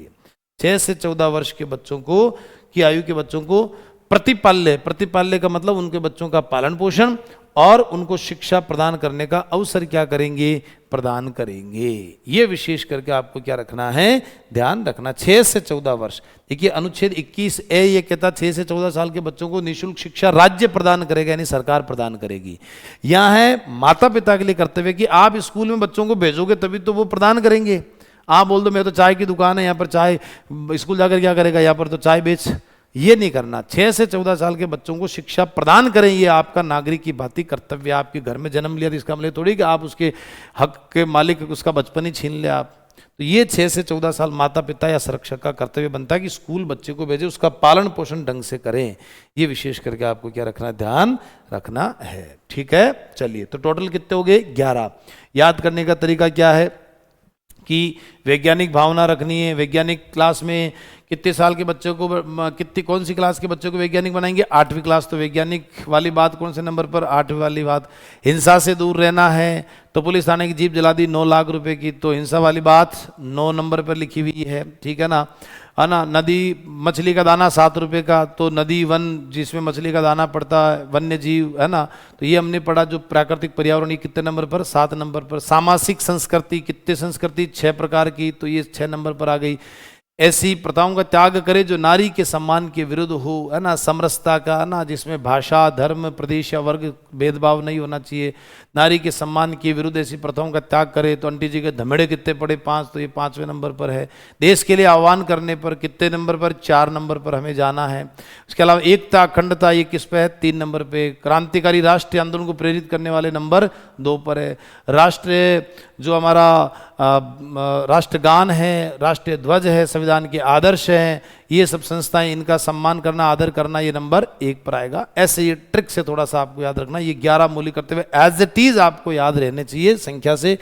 6 से 14 वर्ष के बच्चों को, की आयु के बच्चों को प्रतिपाल्य, प्रतिपाल्य का मतलब उनके बच्चों का पालन पोषण और उनको शिक्षा प्रदान करने का अवसर क्या करेंगे? प्रदान करेंगे। ये विशेष करके आपको क्या रखना है? ध्यान रखना। 6 से 14 वर्ष, देखिए अनुच्छेद 21A ये कहता 6 से 14 साल के बच्चों को निःशुल्क शिक्षा राज्य प्रदान करेगा, यानी सरकार प्रदान करेगी। यहाँ है माता पिता के लिए कर्तव्य कि आप स्कूल में बच्चों को भेजोगे तभी तो वो प्रदान करेंगे। आप बोल दो मैं तो चाय की दुकान है, यहाँ पर चाय, स्कूल जाकर क्या करेगा, यहाँ पर तो चाय बेच, ये नहीं करना। 6 से 14 साल के बच्चों को शिक्षा प्रदान करें, ये आपका नागरिक की भांति कर्तव्य। आपके घर में जन्म लिया तो इसका मतलब थोड़ी कि आप उसके हक के मालिक, उसका बचपन ही छीन ले आप। तो ये 6 से 14 साल माता पिता या संरक्षक का कर्तव्य बनता है कि स्कूल बच्चे को भेजे, उसका पालन पोषण ढंग से करें। ये विशेष करके आपको क्या रखना, ध्यान रखना है। ठीक है, चलिए तो टोटल कितने हो गए? 11। याद करने का तरीका क्या है कि वैज्ञानिक भावना रखनी है। वैज्ञानिक क्लास में कितने साल के बच्चों को कितनी कौन सी क्लास के बच्चों को वैज्ञानिक बनाएंगे? 8वीं क्लास। तो वैज्ञानिक वाली बात कौन से नंबर पर? 8वीं वाली बात। हिंसा से दूर रहना है तो पुलिस थाने की जीप जला दी 9 लाख रुपए की, तो हिंसा वाली बात 9 नंबर पर लिखी हुई है, ठीक है ना। नदी मछली का दाना 7 रुपए का, तो नदी वन जिसमें मछली का दाना पड़ता है, वन्य जीव, है ना। तो ये हमने पढ़ा। जो प्राकृतिक पर्यावरण, ये कितने नंबर पर? 7 नंबर पर। सामाजिक संस्कृति, कितने संस्कृति? 6 प्रकार की, तो ये 6 नंबर पर आ गई। ऐसी प्रथाओं का त्याग करे जो नारी के सम्मान के विरुद्ध हो, है ना। समरसता का, है ना, जिसमें भाषा, धर्म, प्रदेश या वर्ग भेदभाव नहीं होना चाहिए। नारी के सम्मान के विरुद्ध ऐसी प्रथाओं का त्याग करे। तो आंटी जी के धमेड़े कितने पड़े? 5, तो ये 5वें नंबर पर है। देश के लिए आह्वान करने पर कितने नंबर पर? 4 नंबर पर हमें जाना है। उसके अलावा एकता, अखंडता, ये किस पे है? 3 नंबर पे। क्रांतिकारी राष्ट्रीय आंदोलन को प्रेरित करने वाले नंबर 2 पर है। राष्ट्रीय जो हमारा राष्ट्रगान है, राष्ट्रीय ध्वज है, संविधान के आदर्श हैं, ये सब संस्थाएं, इनका सम्मान करना, आदर करना, ये नंबर 1 पर आएगा। ऐसे ये ट्रिक से थोड़ा सा आपको याद रखना। ये 11 मूल्य करते हुए एज इट इज आपको याद रहने चाहिए संख्या से।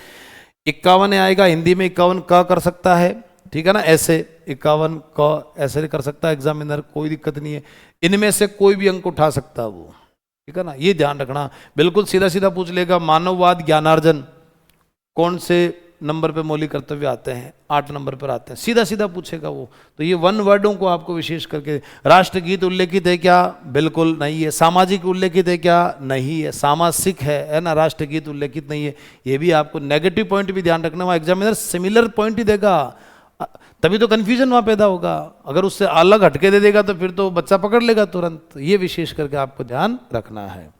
51 आएगा, हिंदी में 51 क कर सकता है, ठीक है ना। ऐसे 51 क ऐसे कर सकता है एग्जामिनर, कोई दिक्कत नहीं है। इनमें से कोई भी अंक उठा सकता है वो, ठीक है ना। ये ध्यान रखना। बिल्कुल सीधा सीधा पूछ लेगा। मानववाद, ज्ञानार्जन कौन से नंबर पे मौलिक कर्तव्य आते हैं? 8 नंबर पर आते हैं। सीधा सीधा पूछेगा वो। तो ये 1 वर्डों को आपको विशेष करके। राष्ट्रगीत उल्लेखित है क्या? बिल्कुल नहीं है। सामाजिक उल्लेखित है क्या? नहीं है। सामासिक है ना, राष्ट्रगीत उल्लेखित नहीं है। ये भी आपको नेगेटिव पॉइंट भी ध्यान रखना। वहाँ एग्जामिनर सिमिलर पॉइंट ही देगा, तभी तो कंफ्यूजन वहाँ पैदा होगा। अगर उससे अलग हटके दे देगा तो फिर तो बच्चा पकड़ लेगा तुरंत। ये विशेष करके आपको ध्यान रखना है।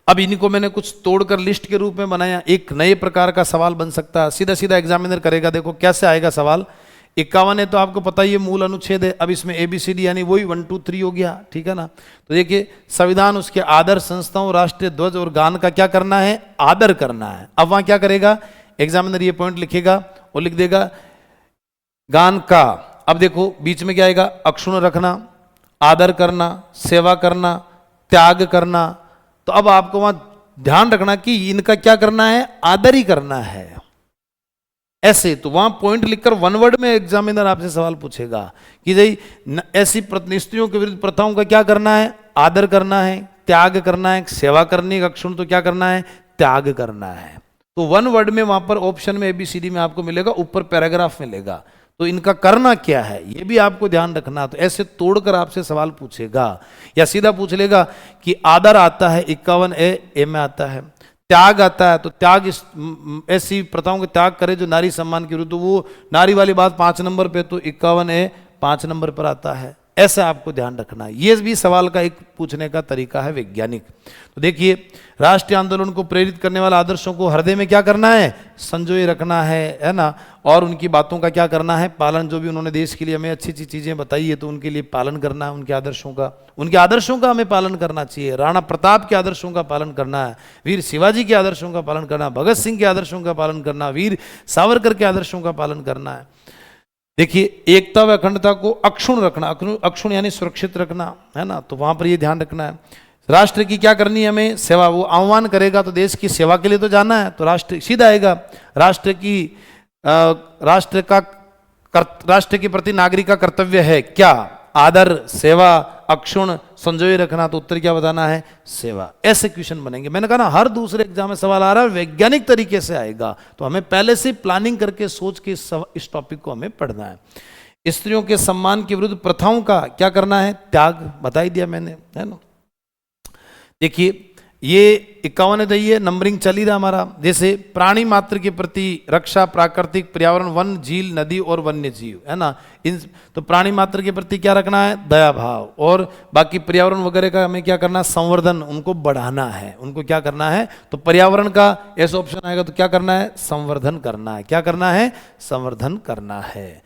अब इनको मैंने कुछ तोड़कर लिस्ट के रूप में बनाया। एक नए प्रकार का सवाल बन सकता है, सीधा सीधा एग्जामिनर करेगा। देखो कैसे आएगा सवाल। 51 है तो आपको पता ही है मूल अनुच्छेद है। अब इसमें ABCD यानी वही 1 2 3 हो गया, ठीक है ना। तो देखिए संविधान, उसके आदर्श संस्थाओं, राष्ट्रीय ध्वज और गान का क्या करना है? आदर करना है। अब वहां क्या करेगा एग्जामिनर? ये पॉइंट लिखेगा और लिख देगा गान का। अब देखो बीच में क्या आएगा? अक्षुण्ण रखना, आदर करना, सेवा करना, त्याग करना। तो अब आपको वहां ध्यान रखना कि इनका क्या करना है? आदर ही करना है। ऐसे तो वहां पॉइंट लिखकर 1 वर्ड में एग्जामिनर आपसे सवाल पूछेगा कि भाई ऐसी स्त्रियों के विरुद्ध प्रथाओं का क्या करना है? आदर करना है, त्याग करना है, सेवा करनी है। अक्षुण्ण तो क्या करना है? त्याग करना है। तो 1 वर्ड में वहां पर ऑप्शन में ABCD में आपको मिलेगा, ऊपर पैराग्राफ मिलेगा। तो इनका करना क्या है ये भी आपको ध्यान रखना। तो ऐसे तोड़कर आपसे सवाल पूछेगा, या सीधा पूछ लेगा कि आदर आता है 51 ए में आता है, त्याग आता है तो त्याग ऐसी प्रथाओं के त्याग करे जो नारी सम्मान के विरुद्ध, तो वो नारी वाली बात 5 नंबर पे, तो 51 ए 5 नंबर पर आता है। ऐसा आपको ध्यान रखना है। ये भी सवाल का एक पूछने का तरीका है वैज्ञानिक। तो देखिए राष्ट्रीय आंदोलन को प्रेरित करने वाले आदर्शों को हृदय में क्या करना है? संजोए रखना है ना। और उनकी बातों का क्या करना है? पालन। जो भी उन्होंने देश के लिए हमें अच्छी अच्छी चीजें बताई है तो उनके लिए पालन करना है। उनके आदर्शों का हमें पालन करना चाहिए। राणा प्रताप के आदर्शों का पालन करना है, वीर शिवाजी के आदर्शों का पालन करना, भगत सिंह के आदर्शों का पालन करना, वीर सावरकर के आदर्शों का पालन करना है। देखिए एकता व अखंडता को अक्षुण्ण रखना, अक्षुण्ण यानी सुरक्षित रखना, है ना। तो वहां पर ये ध्यान रखना है। राष्ट्र की क्या करनी है हमें? सेवा। वो आह्वान करेगा तो देश की सेवा के लिए तो जाना है, तो राष्ट्र सीधा आएगा। राष्ट्र के प्रति नागरिक का कर्तव्य है क्या? आदर, सेवा, अक्षुण्ण, संजोए रखना। तो उत्तर क्या बताना है? सेवा। ऐसे क्वेश्चन बनेंगे। मैंने कहा ना हर दूसरे एग्जाम में सवाल आ रहा है, वैज्ञानिक तरीके से आएगा। तो हमें पहले से प्लानिंग करके सोच के इस टॉपिक को हमें पढ़ना है। स्त्रियों के सम्मान के विरुद्ध प्रथाओं का क्या करना है? त्याग। बता ही दिया मैंने, है ना। देखिए ये 51 है, ये नंबरिंग चल ही रहा हमारा। जैसे प्राणी मात्र के प्रति रक्षा, प्राकृतिक पर्यावरण, वन, झील, नदी और वन्य जीव, है ना। इन तो प्राणी मात्र के प्रति क्या रखना है? दया भाव। और बाकी पर्यावरण वगैरह का हमें क्या करना है? संवर्धन, उनको बढ़ाना है। उनको क्या करना है? तो पर्यावरण का ऐसा ऑप्शन आएगा तो क्या करना है? संवर्धन करना है। क्या करना है? संवर्धन करना है।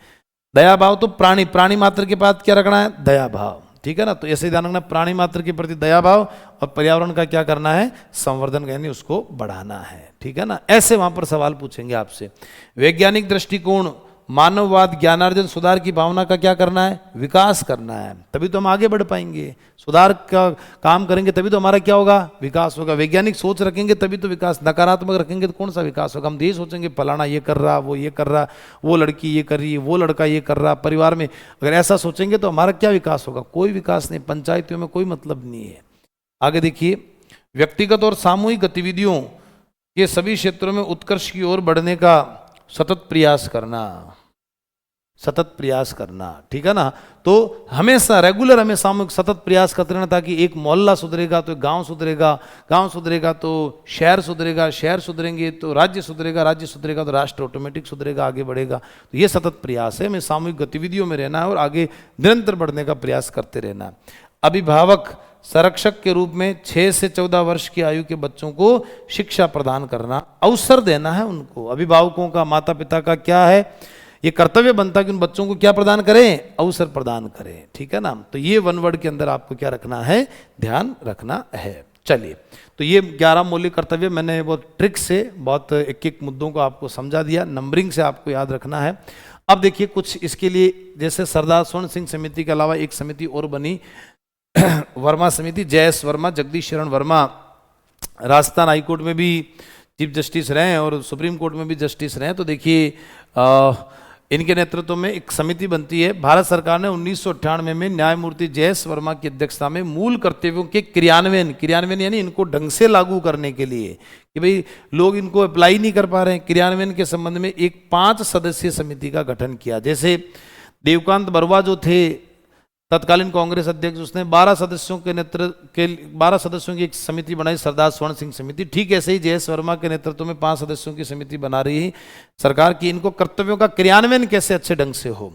दया भाव तो प्राणी मात्र के पास क्या रखना है? दया भाव, ठीक है ना। तो ऐसे ध्यान रखना, प्राणी मात्र के प्रति दया भाव और पर्यावरण का क्या करना है? संवर्धन, यानी उसको बढ़ाना है, ठीक है ना। ऐसे वहां पर सवाल पूछेंगे आपसे। वैज्ञानिक दृष्टिकोण मानववाद, ज्ञानार्जन, सुधार की भावना का क्या करना है, विकास करना है, तभी तो हम आगे बढ़ पाएंगे। सुधार का काम करेंगे तभी तो हमारा क्या होगा, विकास होगा। वैज्ञानिक सोच रखेंगे तभी तो विकास, नकारात्मक रखेंगे तो कौन सा विकास होगा। हम ये सोचेंगे फलाना ये कर रहा, वो ये कर रहा, वो लड़की ये कर रही है, वो लड़का ये कर रहा, परिवार में अगर ऐसा सोचेंगे तो हमारा क्या विकास होगा, कोई विकास नहीं, पंचायतियों में कोई मतलब नहीं है। आगे देखिए, व्यक्तिगत और सामूहिक गतिविधियों के सभी क्षेत्रों में उत्कर्ष की ओर बढ़ने का सतत प्रयास करना, सतत प्रयास करना, ठीक है ना। तो हमेशा रेगुलर हमें सामूहिक सतत प्रयास करते रहना, ताकि एक मोहल्ला सुधरेगा तो गांव सुधरेगा, गांव सुधरेगा तो शहर सुधरेगा, शहर सुधरेंगे तो राज्य सुधरेगा, राज्य सुधरेगा तो राष्ट्र ऑटोमेटिक सुधरेगा, आगे बढ़ेगा। तो ये सतत प्रयास है, हमें सामूहिक गतिविधियों में रहना है और आगे निरंतर बढ़ने का प्रयास करते रहना है। अभिभावक संरक्षक के रूप में 6 से 14 वर्ष की आयु के बच्चों को शिक्षा प्रदान करना, अवसर देना है उनको। अभिभावकों का, माता पिता का क्या है, ये कर्तव्य बनता है कि उन बच्चों को क्या प्रदान करें, अवसर प्रदान करें, ठीक है ना। तो ये वन वर्ड के अंदर आपको क्या रखना है, ध्यान रखना है। चलिए, तो ये 11 मौलिक कर्तव्य मैंने बहुत ट्रिक से, बहुत एक एक मुद्दों को आपको समझा दिया, नंबरिंग से आपको याद रखना है। अब देखिए कुछ इसके लिए, जैसे सरदार स्वर्ण सिंह समिति के अलावा एक समिति और बनी, वर्मा समिति, जयस वर्मा, जगदीश शरण वर्मा, राजस्थान हाईकोर्ट में भी चीफ जस्टिस रहे हैं और सुप्रीम कोर्ट में भी जस्टिस रहे हैं। तो देखिए इनके नेतृत्व में एक समिति बनती है। भारत सरकार ने 1998 में न्यायमूर्ति जयस वर्मा की अध्यक्षता में मूल कर्तव्यों के क्रियान्वयन यानी इनको ढंग से लागू करने के लिए, कि भाई लोग इनको अप्लाई नहीं कर पा रहे हैं, क्रियान्वयन के संबंध में एक 5 सदस्यीय समिति का गठन किया। जैसे देवकांत बरुआ जो थे तत्कालीन कांग्रेस अध्यक्ष, उसने 12 सदस्यों के नेतृत्व के 12 सदस्यों की एक समिति बनाई, सरदार स्वर्ण सिंह समिति। ठीक ऐसे ही जयस वर्मा के नेतृत्व में 5 सदस्यों की समिति बना रही है सरकार की, इनको कर्तव्यों का क्रियान्वयन कैसे अच्छे ढंग से हो।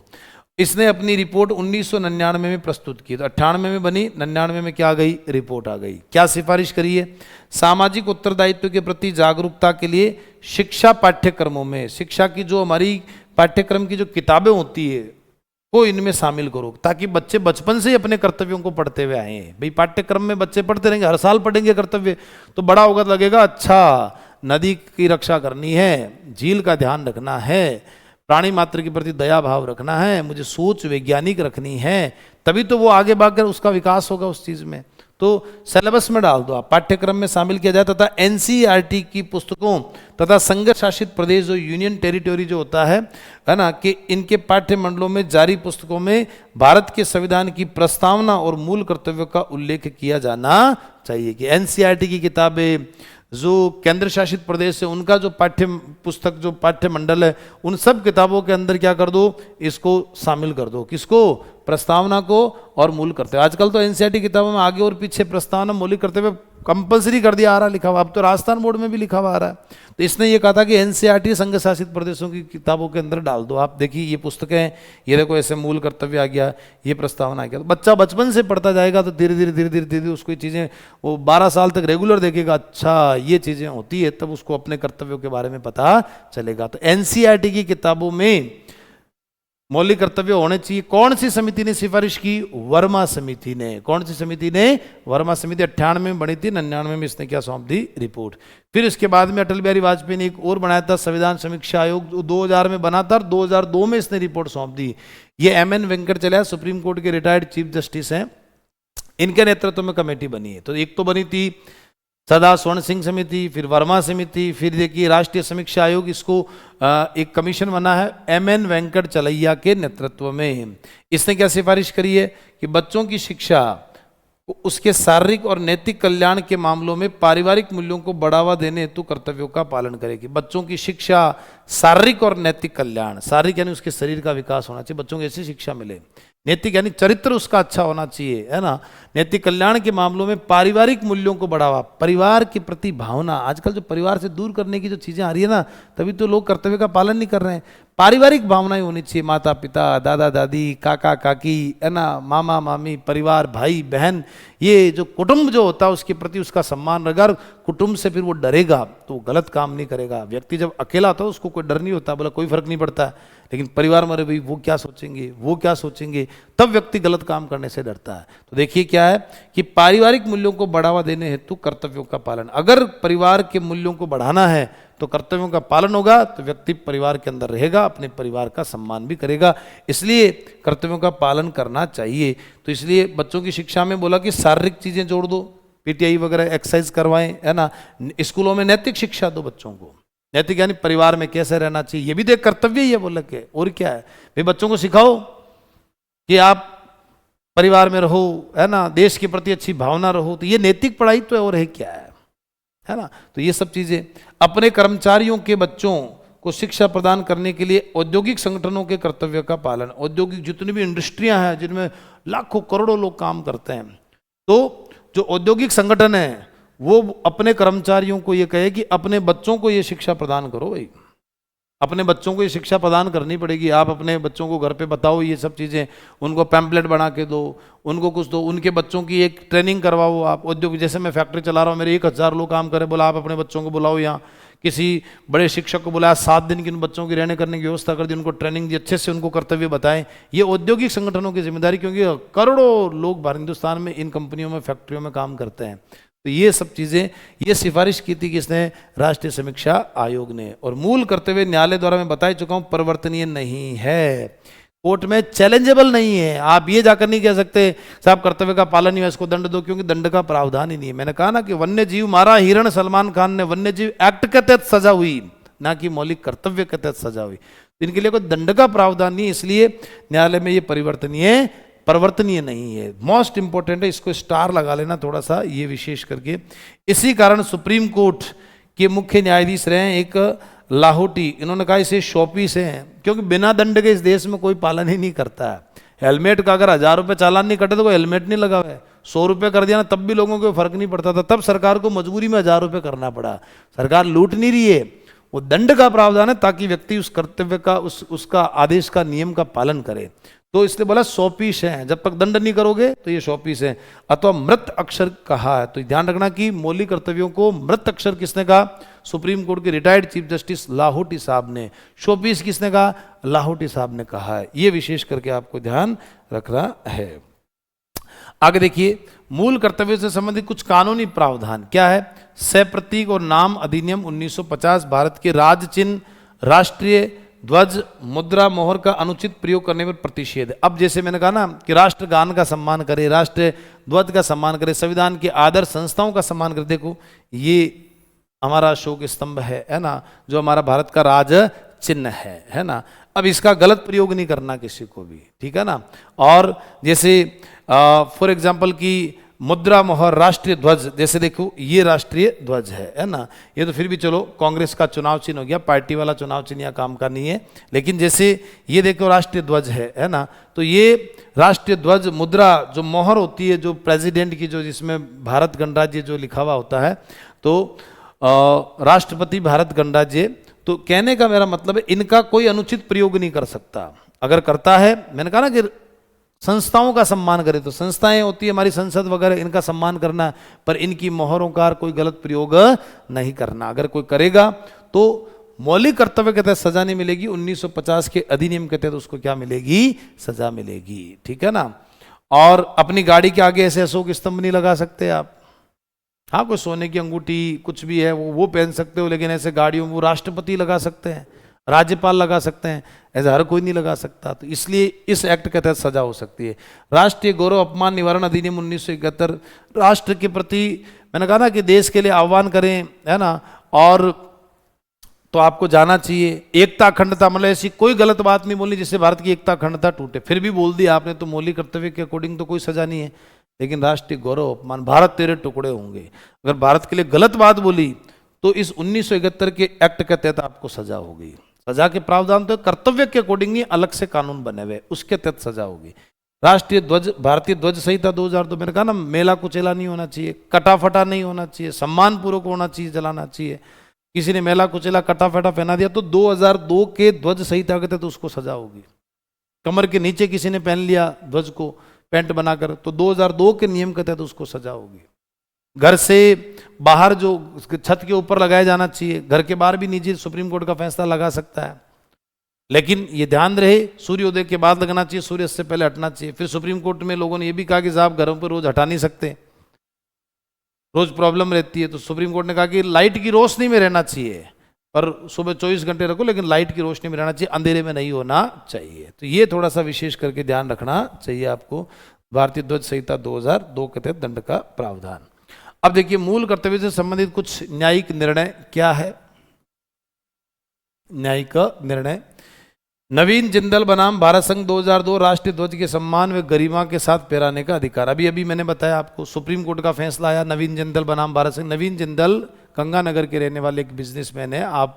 इसने अपनी रिपोर्ट 1999 में प्रस्तुत की, तो 98 में बनी, 99 में क्या आ गई, रिपोर्ट आ गई। क्या सिफारिश करी है, सामाजिक उत्तरदायित्व के प्रति जागरूकता के लिए शिक्षा पाठ्यक्रमों में, शिक्षा की जो हमारी पाठ्यक्रम की जो किताबें होती है को इनमें शामिल करो, ताकि बच्चे बचपन से ही अपने कर्तव्यों को पढ़ते हुए आए। भाई पाठ्यक्रम में बच्चे पढ़ते रहेंगे, हर साल पढ़ेंगे कर्तव्य, तो बड़ा होगा तो लगेगा अच्छा नदी की रक्षा करनी है, झील का ध्यान रखना है, प्राणी मात्र के प्रति दया भाव रखना है, मुझे सोच वैज्ञानिक रखनी है, तभी तो वो आगे बढ़कर उसका विकास होगा उस चीज में। तो सिलेबस में डाल दो आप, पाठ्यक्रम में शामिल किया जाए, तथा एनसीईआरटी की पुस्तकों तथा संघ शासित प्रदेश जो यूनियन टेरिटोरी जो होता है ना, कि इनके पाठ्य मंडलों में जारी पुस्तकों में भारत के संविधान की प्रस्तावना और मूल कर्तव्यों का उल्लेख किया जाना चाहिए। कि एनसीईआरटी की किताबें जो केंद्र शासित प्रदेश है उनका जो पाठ्य पुस्तक जो पाठ्य मंडल है, उन सब किताबों के अंदर क्या कर दो, इसको शामिल कर दो। किसको, प्रस्तावना को और मूल कर्तव्य। आजकल तो एनसीईआरटी किताबों में आगे और पीछे प्रस्तावना मौलिक कर्तव्य कंपलसरी कर दिया आ रहा, लिखा हुआ, अब तो राजस्थान बोर्ड में भी लिखा हुआ आ रहा है। तो इसने ये कहा था कि एनसीईआरटी संघ शासित प्रदेशों की किताबों के अंदर डाल दो। आप देखिए ये पुस्तकें हैं, ये देखो ऐसे मूल कर्तव्य आ गया, ये प्रस्तावना आ गया। तो बच्चा बचपन से पढ़ता जाएगा तो धीरे धीरे धीरे धीरे धीरे उसको चीज़ें वो 12 साल तक रेगुलर देखेगा, अच्छा ये चीज़ें होती है, तब उसको अपने कर्तव्यों के बारे में पता चलेगा। तो एनसीईआरटी की किताबों में मौलिक कर्तव्य होने चाहिए। कौन सी समिति ने सिफारिश की, वर्मा समिति ने। कौन सी समिति ने, वर्मा समिति। 98 में बनी थी, 99 में इसने क्या सौंप दी, रिपोर्ट। फिर इसके बाद में अटल बिहारी वाजपेयी ने एक और बनाया था संविधान समीक्षा आयोग, 2000 में बना था, 2002 में इसने रिपोर्ट सौंप दी। ये एमएन वेंकटचलैया सुप्रीम कोर्ट के रिटायर्ड चीफ जस्टिस हैं, इनके नेतृत्व में कमेटी बनी है। तो एक तो बनी थी सरदार स्वर्ण सिंह समिति, फिर वर्मा समिति, फिर देखिए राष्ट्रीय समीक्षा आयोग, इसको एक कमीशन बना है एमएन वेंकटचलैया के नेतृत्व में। इसने क्या सिफारिश करी है कि बच्चों की शिक्षा उसके शारीरिक और नैतिक कल्याण के मामलों में पारिवारिक मूल्यों को बढ़ावा देने हेतु कर्तव्यों का पालन करेगी। बच्चों की शिक्षा, शारीरिक और नैतिक कल्याण, शारीरिक यानी उसके शरीर का विकास होना चाहिए, बच्चों को ऐसी शिक्षा मिले। नैतिक यानी चरित्र उसका अच्छा होना चाहिए, है ना। नैतिक कल्याण के मामलों में पारिवारिक मूल्यों को बढ़ावा, परिवार के प्रति भावना। आजकल जो परिवार से दूर करने की जो चीजें आ रही है ना, तभी तो लोग कर्तव्य का पालन नहीं कर रहे हैं। पारिवारिक भावनाएं होनी चाहिए, माता पिता, दादा दादी, काका काकी, है ना, मामा मामी, परिवार, भाई बहन, ये जो कुटुंब जो होता है उसके प्रति उसका सम्मान। अगर कुटुंब से फिर वो डरेगा तो गलत काम नहीं करेगा। व्यक्ति जब अकेला होता है उसको कोई डर नहीं होता, बोला कोई फर्क नहीं पड़ता, लेकिन परिवार में भाई वो क्या सोचेंगे, वो क्या सोचेंगे, तब व्यक्ति गलत काम करने से डरता है। तो देखिए क्या है कि पारिवारिक मूल्यों को बढ़ावा देने हेतु कर्तव्यों का पालन। अगर परिवार के मूल्यों को बढ़ाना है तो कर्तव्यों का पालन होगा तो व्यक्ति परिवार के अंदर रहेगा, अपने परिवार का सम्मान भी करेगा, इसलिए कर्तव्यों का पालन करना चाहिए। तो इसलिए बच्चों की शिक्षा में बोला कि शारीरिक चीजें जोड़ दो, पीटीआई वगैरह एक्सरसाइज करवाएं, है ना। स्कूलों में नैतिक शिक्षा दो बच्चों को, नैतिक यानी परिवार में कैसे रहना चाहिए, ये भी तो एक कर्तव्य ही है बोला के, और क्या है भाई। बच्चों को सिखाओ कि आप परिवार में रहो, है ना, देश के प्रति अच्छी भावना रहो, तो ये नैतिक पढ़ाई तो है, और है क्या है ना। तो ये सब चीजें, अपने कर्मचारियों के बच्चों को शिक्षा प्रदान करने के लिए औद्योगिक संगठनों के कर्तव्य का पालन, औद्योगिक जितनी भी इंडस्ट्रियां हैं जिनमें लाखों करोड़ों लोग काम करते हैं, तो जो औद्योगिक संगठन है वो अपने कर्मचारियों को ये कहे कि अपने बच्चों को ये शिक्षा प्रदान करो भाई, अपने बच्चों को ये शिक्षा प्रदान करनी पड़ेगी। आप अपने बच्चों को घर पे बताओ ये सब चीज़ें, उनको पैम्पलेट बना के दो, उनको कुछ दो, उनके बच्चों की एक ट्रेनिंग करवाओ आप। उद्योग जैसे मैं फैक्ट्री चला रहा हूँ, मेरे 1000 लोग काम करे, बोला आप अपने बच्चों को बुलाओ, यहाँ किसी बड़े शिक्षक को बुलाया, 7 दिन की उन बच्चों की रहने करने की व्यवस्था कर दी, उनको ट्रेनिंग दी, अच्छे से उनको कर्तव्य बताएं। ये औद्योगिक संगठनों की जिम्मेदारी, क्योंकि करोड़ों लोग भारत हिंदुस्तान में इन कंपनियों में फैक्ट्रियों में काम करते हैं। तो ये सब चीज़ें, ये सिफारिश की थी किसने, राष्ट्रीय समीक्षा आयोग ने। और मूल कर्तव्य न्यायालय द्वारा मैं बता ही चुका हूँ परिवर्तनीय नहीं है, कोर्ट में चैलेंजेबल नहीं है। आप ये जाकर नहीं कह सकते साहब कर्तव्य का पालन नहीं हुआ इसको दंड दो, क्योंकि दंड का प्रावधान ही नहीं है। मैंने कहा ना कि वन्य जीव मारा हिरण, सलमान खान ने वन्य जीव एक्ट के तहत सजा हुई, ना कि मौलिक कर्तव्य के तहत सजा हुई। इनके लिए कोई दंड का प्रावधान नहीं, इसलिए न्यायालय में ये परिवर्तनीय नहीं है। मोस्ट इंपॉर्टेंट है, इसको स्टार लगा लेना थोड़ा सा, ये विशेष करके। इसी कारण सुप्रीम कोर्ट के मुख्य न्यायाधीश रहे एक लाहौटी, इन्होंने कहा इसे शॉपीस हैं, क्योंकि बिना दंड के इस देश में कोई पालन ही नहीं करता है। हेलमेट का अगर 1000 रुपये चालान नहीं कटे तो कोई हेलमेट नहीं लगा हुआ है, 100 रुपये कर दिया ना तब भी लोगों को फर्क नहीं पड़ता था, तब सरकार को मजबूरी में 1000 रुपये करना पड़ा। सरकार लूट नहीं रही है, वो दंड का प्रावधान है ताकि व्यक्ति उस कर्तव्य का, उसका आदेश का, नियम का पालन करे। तो इसलिए बोला 100 पीस है, जब तक दंड नहीं करोगे तो ये 100 पीस है। अथवा मृत अक्षर कहा है, तो ध्यान रखना कि मौलिक कर्तव्यों को मृत अक्षर किसने कहा, सुप्रीम कोर्ट के रिटायर्ड चीफ जस्टिस लाहौटी साहब ने। 100 पीस किसने कहा, लाहौटी साहब ने कहा है। ये विशेष करके आपको ध्यान रखना है। आगे देखिए, मूल कर्तव्यों से संबंधित कुछ कानूनी प्रावधान क्या है। सह प्रतीक और नाम अधिनियम 1950, भारत के राज चिन्ह, राष्ट्रीय ध्वज, मुद्रा, मोहर का अनुचित प्रयोग करने पर प्रतिषेध है। अब जैसे मैंने कहा ना कि राष्ट्रगान का सम्मान करे, राष्ट्रीय ध्वज का सम्मान करे, संविधान के आदर्श संस्थाओं का सम्मान करे। देखो ये हमारा अशोक स्तंभ है ना, जो हमारा भारत का राज चिन्ह है ना। अब इसका गलत प्रयोग नहीं करना किसी को भी, ठीक है ना। और जैसे फॉर एग्जाम्पल की मुद्रा, मोहर, राष्ट्रीय ध्वज, जैसे देखो ये राष्ट्रीय ध्वज है ना। ये तो फिर भी चलो कांग्रेस का चुनाव चिन्ह हो गया, पार्टी वाला चुनाव चिन्ह या काम का नहीं है। लेकिन जैसे ये देखो राष्ट्रीय ध्वज है ना, तो ये राष्ट्रीय ध्वज, मुद्रा, जो मोहर होती है जो प्रेसिडेंट की, जो जिसमें भारत गणराज्य जो लिखा हुआ होता है, तो राष्ट्रपति भारत गणराज्य, तो कहने का मेरा मतलब है इनका कोई अनुचित प्रयोग नहीं कर सकता। अगर करता है, मैंने कहा ना कि संस्थाओं का सम्मान करे, तो संस्थाएं होती है हमारी संसद वगैरह, इनका सम्मान करना, पर इनकी मोहरों का कोई गलत प्रयोग नहीं करना। अगर कोई करेगा तो मौलिक कर्तव्य के तहत सजा नहीं मिलेगी, 1950 के अधिनियम के तहत उसको क्या मिलेगी, सजा मिलेगी, ठीक है ना। और अपनी गाड़ी के आगे ऐसे अशोक स्तंभ नहीं लगा सकते आप। हाँ, कोई सोने की अंगूठी कुछ भी है वो पहन सकते हो, लेकिन ऐसे गाड़ियों में वो राष्ट्रपति लगा सकते हैं, राज्यपाल लगा सकते हैं, ऐसा हर कोई नहीं लगा सकता। तो इसलिए इस एक्ट के तहत सजा हो सकती है। राष्ट्रीय गौरव अपमान निवारण अधिनियम 1971, राष्ट्र के प्रति मैंने कहा ना कि देश के लिए आह्वान करें, है ना। और तो आपको जाना चाहिए, एकता अखंडता, मतलब ऐसी कोई गलत बात नहीं बोलनी जिससे भारत की एकता अखंडता टूटे। फिर भी बोल दिया आपने तो मौलिक कर्तव्य के अकॉर्डिंग तो कोई सजा नहीं है। लेकिन राष्ट्रीय गौरव अपमान, भारत तेरे टुकड़े होंगे, अगर भारत के लिए गलत बात बोली तो इस 1971 के एक्ट के तहत आपको सजा होगी। सजा के प्रावधान तो कर्तव्य के अकॉर्डिंग ही अलग से कानून बने हुए, उसके तहत सजा होगी। राष्ट्रीय ध्वज, भारतीय ध्वज संहिता 2002, मैंने कहा ना मेला कुचेला नहीं होना चाहिए, कटाफटा नहीं होना चाहिए, सम्मान पूर्वक होना चाहिए, जलाना चाहिए। किसी ने मेला कुचेला कटाफटा पहना दिया तो 2002 के ध्वज संहिता के तहत उसको सजा होगी। कमर के नीचे किसी ने पहन लिया ध्वज को पैंट बनाकर तो 2002 के नियम के तहत उसको सजा होगी। घर से बाहर जो छत के ऊपर लगाया जाना चाहिए, घर के बाहर भी निजी सुप्रीम कोर्ट का फैसला लगा सकता है, लेकिन ये ध्यान रहे सूर्योदय के बाद लगना चाहिए, सूर्य से पहले हटना चाहिए। फिर सुप्रीम कोर्ट में लोगों ने ये भी कहा कि साहब घरों पर रोज हटा नहीं सकते, रोज प्रॉब्लम रहती है, तो सुप्रीम कोर्ट ने कहा कि लाइट की रोशनी में रहना चाहिए, पर सुबह 24 घंटे रखो, लेकिन लाइट की रोशनी में रहना चाहिए, अंधेरे में नहीं होना चाहिए। तो ये थोड़ा सा विशेष करके ध्यान रखना चाहिए आपको। भारतीय ध्वज संहिता 2002 के तहत दंड का प्रावधान। अब देखिए मूल कर्तव्य से संबंधित कुछ न्यायिक निर्णय क्या है। न्यायिक निर्णय, नवीन जिंदल बनाम भारत संघ 2002 राष्ट्रीय ध्वज के सम्मान व गरिमा के साथ फहराने का अधिकार। अभी अभी मैंने बताया आपको, सुप्रीम कोर्ट का फैसला आया नवीन जिंदल बनाम भारत संघ। नवीन जिंदल गंगानगर के रहने वाले एक बिजनेसमैन है। आप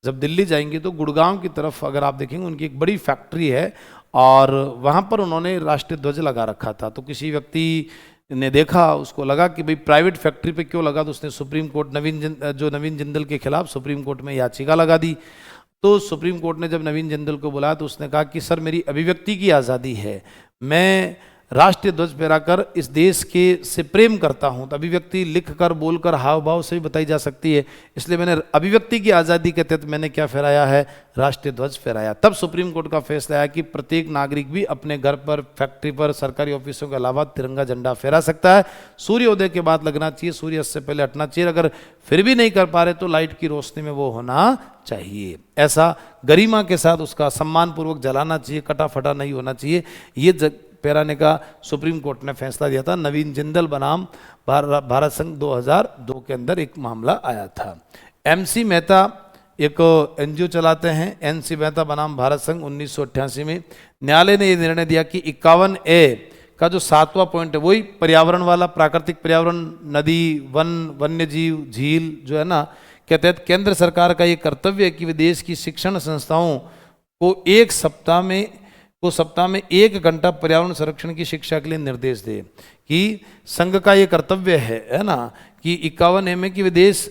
जब दिल्ली जाएंगे तो गुड़गांव की तरफ अगर आप देखेंगे, उनकी एक बड़ी फैक्ट्री है और वहाँ पर उन्होंने राष्ट्रीय ध्वज लगा रखा था। तो किसी व्यक्ति ने देखा, उसको लगा कि भाई प्राइवेट फैक्ट्री पे क्यों लगा, तो उसने सुप्रीम कोर्ट नवीन जिंदल के खिलाफ सुप्रीम कोर्ट में याचिका लगा दी। तो सुप्रीम कोर्ट ने जब नवीन जिंदल को बुलाया तो उसने कहा कि सर मेरी अभिव्यक्ति की आज़ादी है, मैं राष्ट्रीय ध्वज फहराकर इस देश के से प्रेम करता हूं। तो अभिव्यक्ति लिखकर, बोलकर, हाव भाव से भी बताई जा सकती है, इसलिए मैंने अभिव्यक्ति की आज़ादी के तहत मैंने क्या फहराया है, राष्ट्रीय ध्वज फहराया। तब सुप्रीम कोर्ट का फैसला आया कि प्रत्येक नागरिक भी अपने घर पर, फैक्ट्री पर, सरकारी ऑफिसों के अलावा तिरंगा झंडा फहरा सकता है। सूर्योदय के बाद लगना चाहिए, सूर्यास्त से पहले हटना चाहिए। अगर फिर भी नहीं कर पा रहे तो लाइट की रोशनी में वो होना चाहिए। ऐसा गरिमा के साथ उसका सम्मान पूर्वक जलाना चाहिए, कटा फटा नहीं होना चाहिए। ये फहराने का सुप्रीम कोर्ट ने फैसला दिया था। नवीन जिंदल बनाम भारत संघ 2002 के अंदर एक मामला आया था। MC मेहता एक NGO चलाते हैं, NC मेहता बनाम भारत संघ 1988 में न्यायालय ने यह निर्णय दिया कि 51A का जो 7वां पॉइंट है, वही पर्यावरण वाला, प्राकृतिक पर्यावरण, नदी, वन, वन्य जीव, झील जो है ना, के तहत केंद्र सरकार का ये कर्तव्य है कि वे देश की शिक्षण संस्थाओं को सप्ताह में 1 घंटा पर्यावरण संरक्षण की शिक्षा के लिए निर्देश दे। कि संघ का ये कर्तव्य है ना, कि 51A में कि वे देश,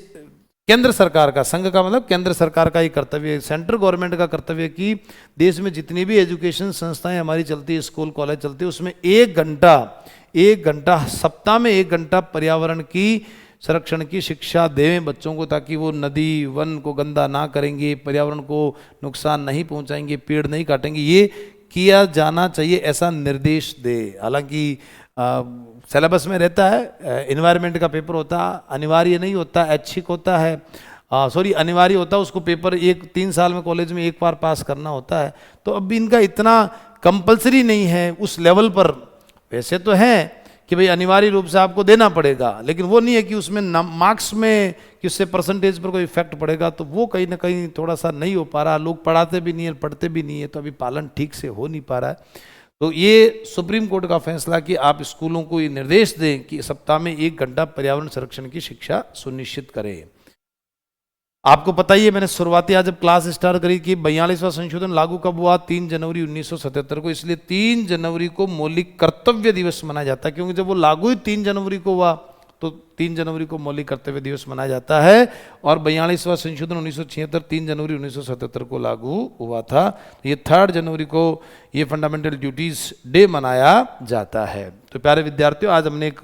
केंद्र सरकार का, संघ का मतलब केंद्र सरकार का ये कर्तव्य है, सेंट्रल गवर्नमेंट का कर्तव्य है कि देश में जितनी भी एजुकेशन संस्थाएं हमारी चलती है, स्कूल कॉलेज चलती है, उसमें 1 घंटा सप्ताह में 1 घंटा पर्यावरण की संरक्षण की शिक्षा देवें बच्चों को, ताकि वो नदी, वन को गंदा ना करेंगे, पर्यावरण को नुकसान नहीं पहुंचाएंगे, पेड़ नहीं काटेंगे। ये किया जाना चाहिए, ऐसा निर्देश दे। हालांकि सिलेबस में रहता है, एनवायरनमेंट का पेपर होता है, अनिवार्य नहीं होता, ऐच्छिक होता है, अनिवार्य होता है। उसको पेपर 3 साल में कॉलेज में एक बार पास करना होता है। तो अब इनका इतना कंपलसरी नहीं है उस लेवल पर। वैसे तो है कि भाई अनिवार्य रूप से आपको देना पड़ेगा, लेकिन वो नहीं है कि उसमें मार्क्स में कि उससे परसेंटेज पर कोई इफेक्ट पड़ेगा। तो वो कहीं ना कहीं थोड़ा सा नहीं हो पा रहा, लोग पढ़ाते भी नहीं है, पढ़ते भी नहीं है, तो अभी पालन ठीक से हो नहीं पा रहा है। तो ये सुप्रीम कोर्ट का फैसला कि आप स्कूलों को ये निर्देश दें कि सप्ताह में 1 घंटा पर्यावरण संरक्षण की शिक्षा सुनिश्चित करें। आपको पता ही है, मैंने शुरुआती आज जब क्लास स्टार्ट करी कि 42वां संशोधन लागू कब हुआ, 3 जनवरी 1977 को। इसलिए 3 जनवरी को मौलिक कर्तव्य दिवस मनाया जाता है, क्योंकि जब वो लागू ही 3 जनवरी को हुआ तो 3 जनवरी को मौलिक कर्तव्य दिवस मनाया जाता है। और 42वां संशोधन 1976 3 जनवरी 1977 को लागू हुआ था। ये 3 जनवरी को ये फंडामेंटल ड्यूटीज डे मनाया जाता है। तो प्यारे विद्यार्थियों, आज हमने एक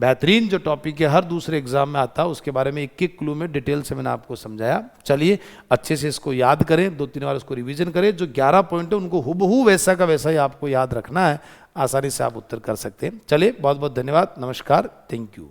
बेहतरीन जो टॉपिक है, हर दूसरे एग्जाम में आता है, उसके बारे में एक क्लू में डिटेल से मैंने आपको समझाया। चलिए अच्छे से इसको याद करें, 2-3 बार उसको रिवीजन करें। जो 11 पॉइंट है उनको हुबहू वैसा का वैसा ही आपको याद रखना है, आसानी से आप उत्तर कर सकते हैं। चलिए बहुत बहुत धन्यवाद, नमस्कार, थैंक यू।